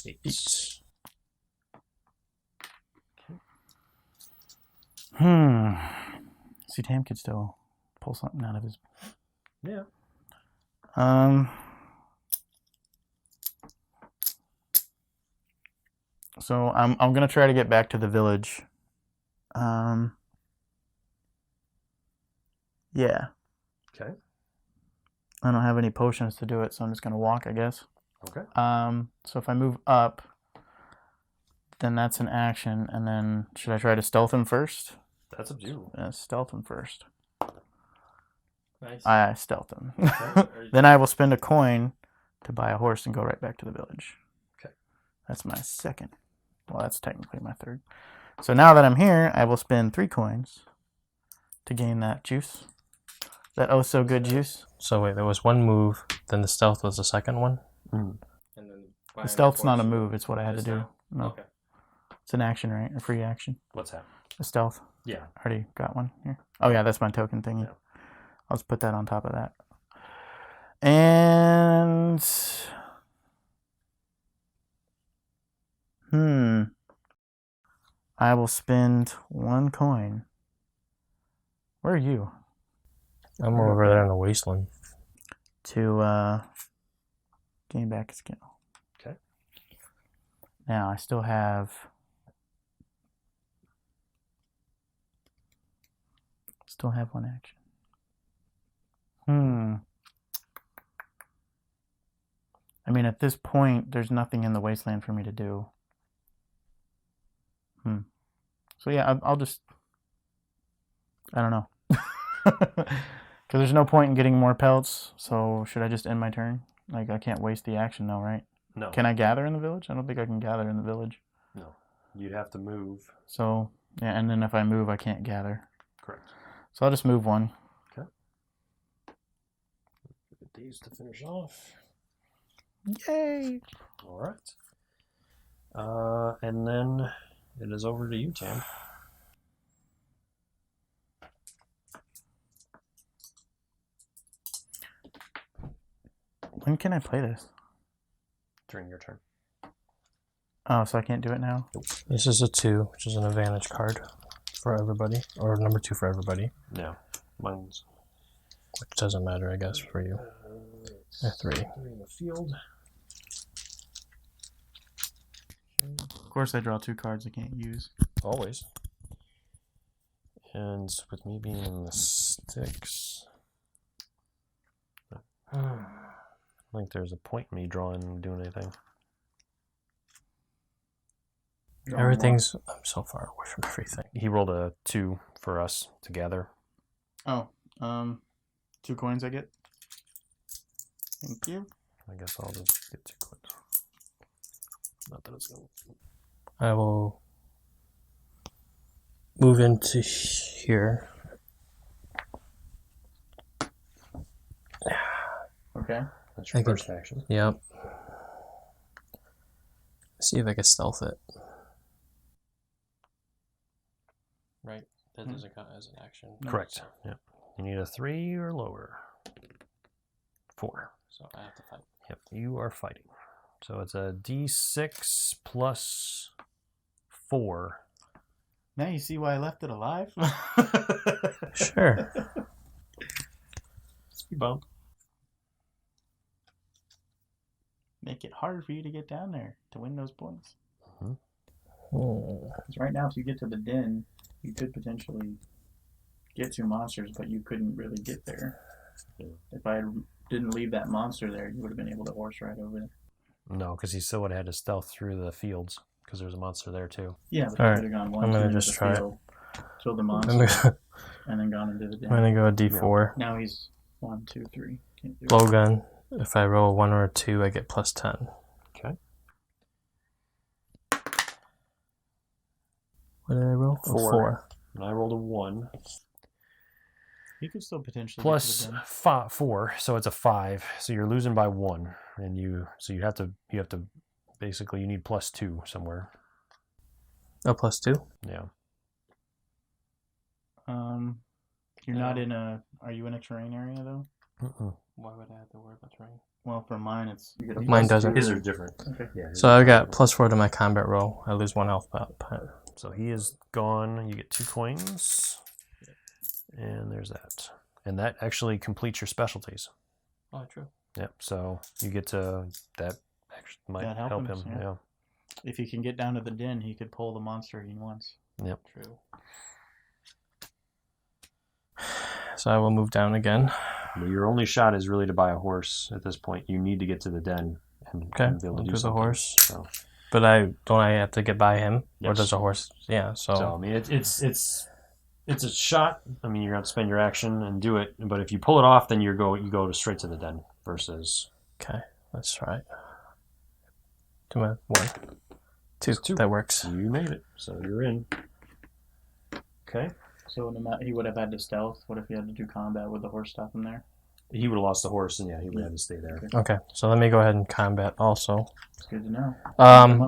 8. See, Tam could still pull something out of his. Yeah. So I'm gonna try to get back to the village. Yeah. Okay. I don't have any potions to do it, so I'm just gonna walk, I guess. Okay. So if I move up, then that's an action, and then should I try to stealth him first? That's up to you. Stealth him first. Nice. I stealth him. Okay. Then I will spend a coin to buy a horse and go right back to the village. Okay. That's my second. Well, that's technically my third. So now that I'm here, I will spend 3 coins to gain that juice. That oh so good juice. So wait, there was 1 move, then the stealth was the second one? Mm. And then The stealth's not a move, it's what I had to do. No. Okay. It's an action, right? A free action. What's that? The stealth. Yeah. I already got one here. Oh yeah, that's my token thingy. Yeah. I'll just put that on top of that. And I will spend 1 coin. Where are you? I'm over there in the wasteland. To gain back a skill. Okay. Now I still have one action. I mean, at this point, there's nothing in the wasteland for me to do. So yeah, I'll just. I don't know. Because there's no point in getting more pelts. So should I just end my turn? Like I can't waste the action though, right? No. Can I gather in the village? I don't think I can gather in the village. No. You'd have to move. So yeah, and then if I move, I can't gather. Correct. So I'll just move 1. Okay. Get these to finish off. Yay! All right. And then it is over to you, Tam. When can I play this? During your turn. Oh, so I can't do it now? This is a 2, which is an advantage card for everybody, or number 2 for everybody. No. Mine's Which doesn't matter, I guess, for you. A 3. 3 in the field. Of course, I draw 2 cards I can't use. Always. And with me being in the sticks, I don't think there's a point in me drawing and doing anything. Everything's... I'm so far away from everything. He rolled a 2 for us to gather. Oh, 2 coins I get. Thank you. I guess I'll just get 2 coins. Not that it's going to... I will move into here. Okay. That's your I can- first action. Yep. See if I can stealth it. Right? That doesn't count as an action. Correct. Yep. You need a 3 or lower. 4. So I have to fight. Yep. You are fighting. So it's a D6 plus 4. Now you see why I left it alive? Sure. Speed bump. Make it harder for you to get down there to win those points. Hmm. Because right now, if you get to the den, you could potentially get 2 monsters, but you couldn't really get there. If I didn't leave that monster there, you would have been able to horse ride over there. No, because he still would have had to stealth through the fields because there's a monster there too. Yeah, but All you right. could have gone I'm 1, 2 gonna into just the try it. field, killed the I'm monster, and then gone into the den. gonna go a D4. Now he's 1, 2, 3. Can't do it. Blowgun. If I roll a 1 or a 2, I get plus 10. Okay. What did I roll? Oh, 4. 4. And I rolled a 1. You could still potentially Plus get to the den. 4, so it's a 5. So you're losing by 1, and you have to basically you need plus 2 somewhere. Oh, plus 2? Yeah. You're not in a. Are you in a terrain area though? Why would I have to worry about terrain? Well, for mine, it's you get a Mine plus doesn't. 2. His are different. Okay. Yeah. his So are I got different. plus 4 to my combat roll. I lose 1 health pop. So he is gone. You get 2 coins, and there's that. And that actually completes your specialties. Oh, true. Yep. So you get to that. Actually, might That help helps, him. yeah. Yeah. If he can get down to the den, he could pull the monster he wants. Yep. True. So I will move down again. But your only shot is really to buy a horse at this point. You need to get to the den and, Okay, and be able to I'll do do the something. horse. So, But I have to get by him, or Yes. does a horse? Yeah. so I mean, it's a shot. I mean, you're gonna have to spend your action and do it. But if you pull it off, then you go straight to the den. Versus Okay, let's try it. 1, 2. 2. That works. you made it, so you're in. Okay. So no matter, he would have had to stealth. What if he had to do combat with the horse stop him there? He would have lost the horse, and yeah, he would have to stay there. Okay. Okay, so let me go ahead and combat also. It's good to know.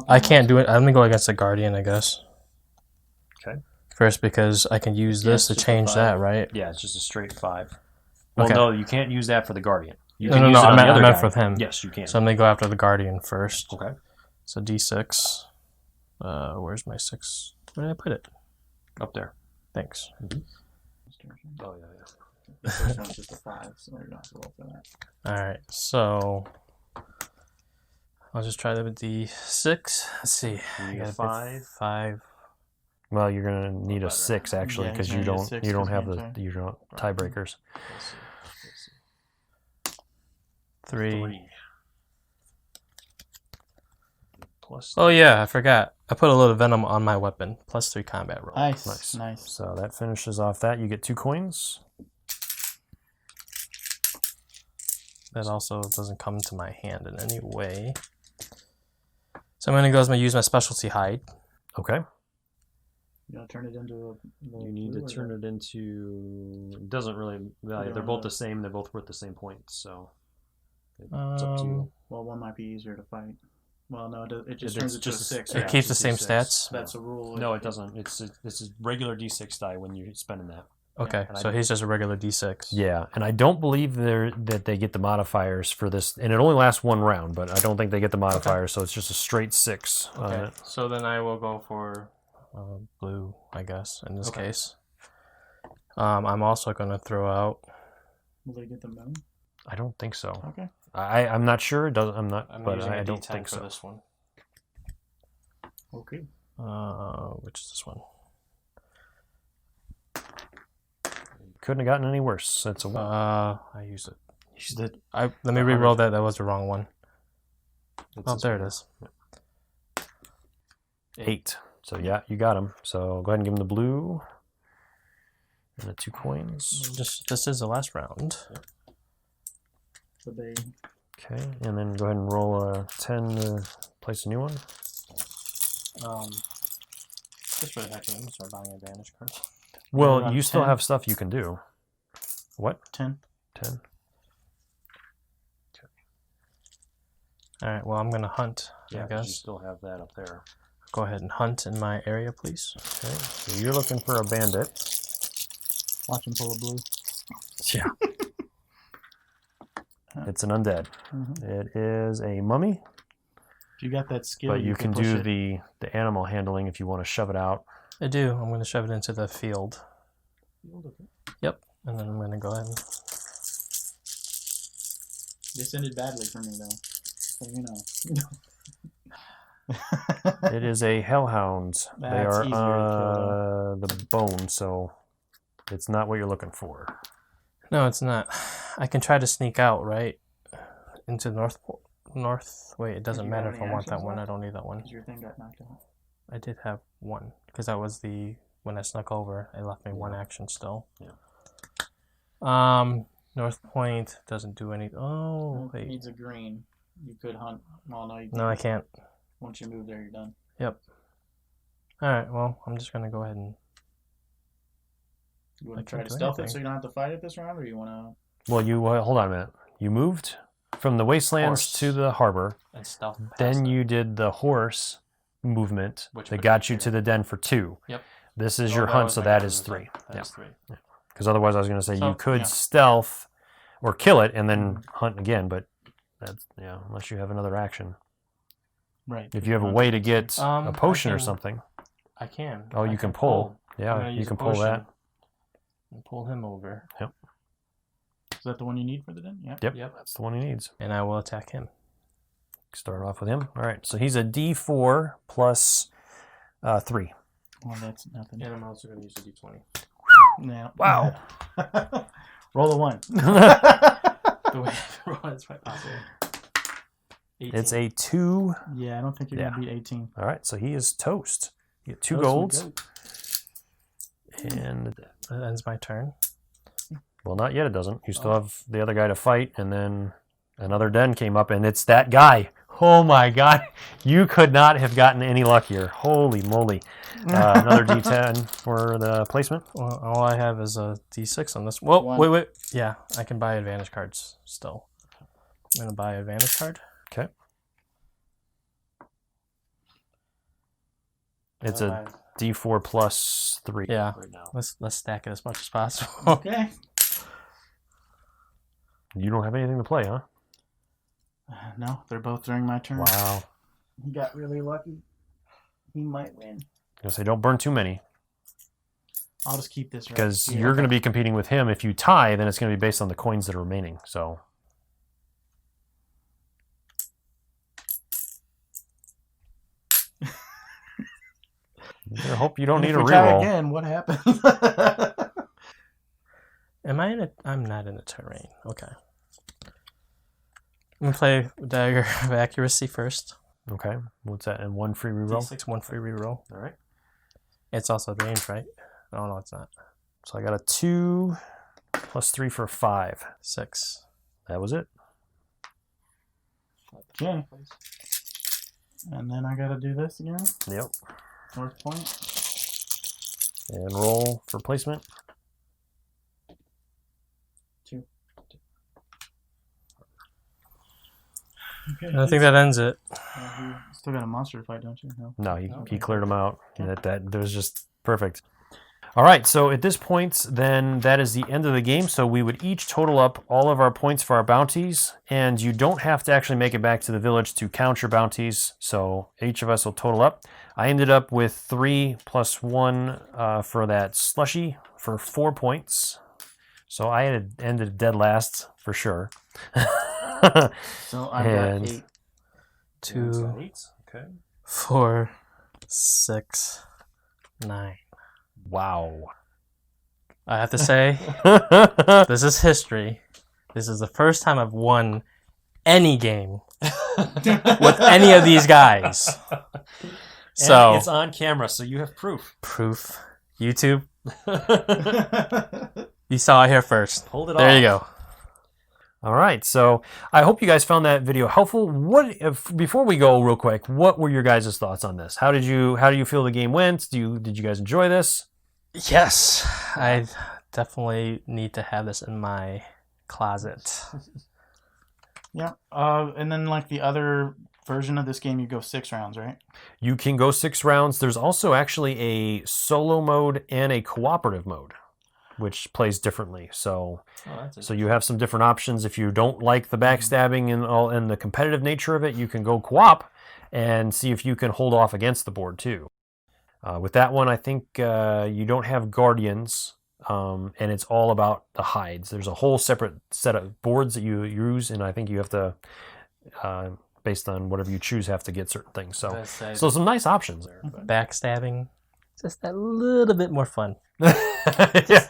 I can't do it. I'm gonna go against the guardian, I guess. Okay. First, because I can use Yeah, this it's to just a change 5. that, right? Yeah, it's just a straight 5. Well, Okay. no, you can't use that for the guardian. You No, can no, use no, it on I the meant other guy. for him. Yes, you can. So I'm gonna go after the guardian first. Okay. So D6. Where's my 6? Where did I put it? Up there. Thanks. Oh yeah. The first one's just a 5, so you're not to roll for that. All right, so I'll just try that with D6. Let's see. You I need got a a 5. 5. Well, you're gonna need a better. 6 actually Yeah, because he's you gonna need a don't 6 you don't 'cause have he can't the you don't tiebreakers. Let's see. 3. Plus. Oh yeah, I forgot. I put a little venom on my weapon. Plus 3 combat roll. Nice. So that finishes off that. You get 2 coins. That also doesn't come to my hand in any way. So I'm gonna use my specialty hide. Okay. You gotta turn it into a. You need to turn it into. It doesn't really. Well, they're both the same. They're both worth the same points. So it's up to you. Well, one might be easier to fight. Well, no, it just It's turns into a just 6. It Yeah, keeps the it's same D6. stats. That's a rule. No, it doesn't. It's a regular D6 die when you're spending that. Okay, and so he's just a regular D6. Yeah, and I don't believe that they get the modifiers for this, and it only lasts 1 round. But I don't think they get the modifiers, so it's just a straight 6 on Okay, it. so then I will go for blue, I guess, in this case. I'm also going to throw out. Will they get the moon? I don't think so. Okay. I'm not sure. It doesn't. I'm not. I'm but using I a don't D10 think for so. this one. Okay. Which is this one? Couldn't have gotten any worse. It's a 1. I used it. Let me re-roll that. That was the wrong one. Oh, there it is. 8. So yeah, you got him. So go ahead and give him the blue and the 2 coins. This is the last round. So they. Okay, and then go ahead and roll a 10 to place a new one. Just really hacking. I'm gonna start buying advantage cards. Well, you still 10? have stuff you can do. What? 10. 10. All right. Well, I'm gonna hunt. I You guess. still have that up there. Go ahead and hunt in my area, please. Okay, so you're looking for a bandit. Watch him pull a blue. Yeah. It's an undead. It is a mummy, If you got that skill, but you can push do it. the animal handling if you want to shove it out. I do. I'm gonna shove it into the field. Yep. And then I'm gonna go ahead and. This ended badly for me, though. So you know. It is a hellhound. They That's are easier to the bone, so it's not what you're looking for. No, it's not. I can try to sneak out, right? Into north. Wait, it doesn't you matter have if I any want that actions one. I left? don't need that one. Because your thing got knocked out. I did have one because that was when I snuck over. It left me one action still. Yeah. North Point doesn't do any. Oh, It wait. needs a green. You could hunt. Well, no, you No, I can't. Once you move there, you're done. Yep. All right. Well, I'm just gonna go ahead and. You I want to try can't to do stealth it anything. so you don't have to fight it this round, or you want to? Well, hold on a minute. You moved from the wastelands Horse. to the harbor. And stealth. Then you did the horse movement Which that would got you consider- to the den for 2. Yep. This is Oh, your that hunt, was so my that guess, is 3. That is 3. Because otherwise I was going to say So, you could yeah. stealth or kill it and then hunt again, but that's, unless you have another action. Right. If you have a way to get I a potion or can- something. I can. Oh, I you can pull. I'm Yeah, gonna you use can a pull that. potion and pull him over. Is that the one you need for the den? Yep. Yep, Yep. that's the one he needs. And I will attack him. Start off with him. All right, so he's a D4 plus 3. Well, that's nothing. And I'm also going to use a D20. Yeah. Wow. Roll a 1. The way I roll it's quite possible. 18. It's a 2. Yeah, I don't think you're Yeah. gonna beat 18. All right, so he is toast. You get 2 Toast we golds. go. And, That ends my turn. well, not yet it doesn't. You still have the other guy to fight, and then another den came up, and it's that guy. Oh my god. You could not have gotten any luckier. Holy moly. Another D10 for the placement. Well, all I have is a D6 on this. Whoa, One. wait. Yeah, I can buy advantage cards still. I'm going to buy advantage card. Okay. It's a D4 plus 3 Yeah. right now. Let's stack it as much as possible. Okay. You don't have anything to play, huh? No, they're both during my turn. Wow. He got really lucky. He might win. I say don't burn too many, I'll just keep this right because here. you're going to be competing with him. If you tie, then it's going to be based on the coins that are remaining. So I hope you don't And need if a we tie reroll. again, what happens? Am I in a... I'm not in the terrain. Okay. I'm going to play Dagger of Accuracy first. Okay, what's that? And 1 free reroll. D6, 1 free reroll. All right. It's also range, right? Oh, no, it's not. So I got a 2 plus 3 for 5. 6. That was it. Okay. And then I gotta do this again. Yep. North Point. And roll for placement. 2. Okay. And I think that ends it. You still got a monster to fight, don't you? No. No, he cleared them out. That was just perfect. All right, so at this point, then that is the end of the game. So we would each total up all of our points for our bounties, and you don't have to actually make it back to the village to count your bounties. So each of us will total up. I ended up with 3 plus 1 for that slushy for 4 points. So I had ended dead last for sure. So I got 8. 2, Eight. Okay. 4, 6, 9. Wow. I have to say, this is history. This is the first time I've won any game with any of these guys. So and it's on camera, so you have proof. Proof. YouTube. You saw it here first. Hold it There off. you go. All right, so I hope you guys found that video helpful. Before we go real quick, what were your guys' thoughts on this? How do you feel the game went? Did you guys enjoy this? Yes, I definitely need to have this in my closet. Yeah. And then like the other version of this game, you go 6 rounds, right? You can go 6 rounds. There's also actually a solo mode and a cooperative mode, which plays differently. So you have some different options. If you don't like the backstabbing and the competitive nature of it, you can go co-op and see if you can hold off against the board too. With that one, I think you don't have guardians, and it's all about the hides. There's a whole separate set of boards that you use, and I think you have to, based on whatever you choose, have to get certain things. So some nice options there. But. Backstabbing, just that little bit more fun. Yeah,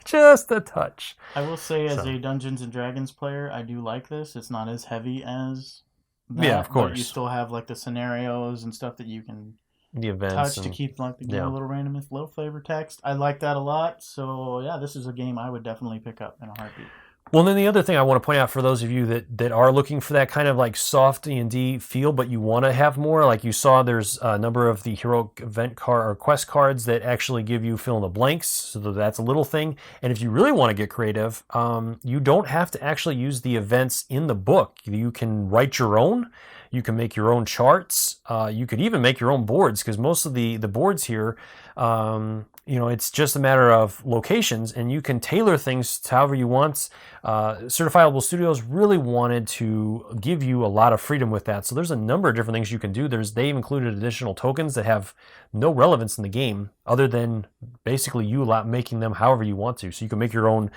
just a touch. I will say, as a Dungeons and Dragons player, I do like this. It's not as heavy as that, yeah, of course. But you still have like the scenarios and stuff that you can the events touch to keep like the game a little random, little flavor text. I like that a lot. So yeah, this is a game I would definitely pick up in a heartbeat. Well, then the other thing I want to point out for those of you that are looking for that kind of like soft D&D feel, but you want to have more, like you saw, there's a number of the heroic event card or quest cards that actually give you fill in the blanks. So that's a little thing. And if you really want to get creative, you don't have to actually use the events in the book. You can write your own. You can make your own charts. You could even make your own boards, because most of the boards here, it's just a matter of locations, and you can tailor things to however you want. Certifiable Studios really wanted to give you a lot of freedom with that. So there's a number of different things you can do. They've included additional tokens that have no relevance in the game other than basically you making them however you want to. So you can make your own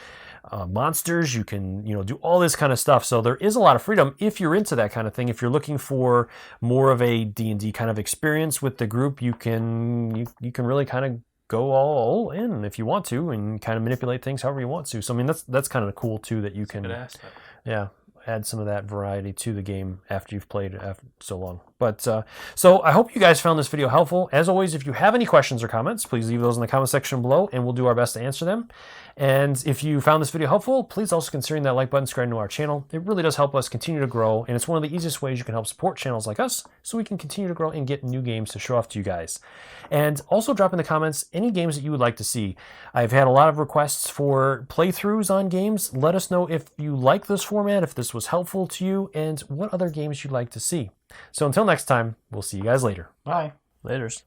monsters. You can do all this kind of stuff. So there is a lot of freedom if you're into that kind of thing. If you're looking for more of a D&D kind of experience with the group, you can really kind of go all in if you want to, and kind of manipulate things however you want to. So I mean, that's kind of cool too, that you can add some of that variety to the game after you've played after so long. But so I hope you guys found this video helpful. As always, if you have any questions or comments, please leave those in the comment section below, and we'll do our best to answer them. And if you found this video helpful, please also consider that like button, subscribing to our channel. It really does help us continue to grow, and it's one of the easiest ways you can help support channels like us, so we can continue to grow and get new games to show off to you guys. And also drop in the comments any games that you would like to see. I've had a lot of requests for playthroughs on games. Let us know if you like this format, if this was helpful to you, and what other games you'd like to see. So until next time, we'll see you guys later. Bye. Laters.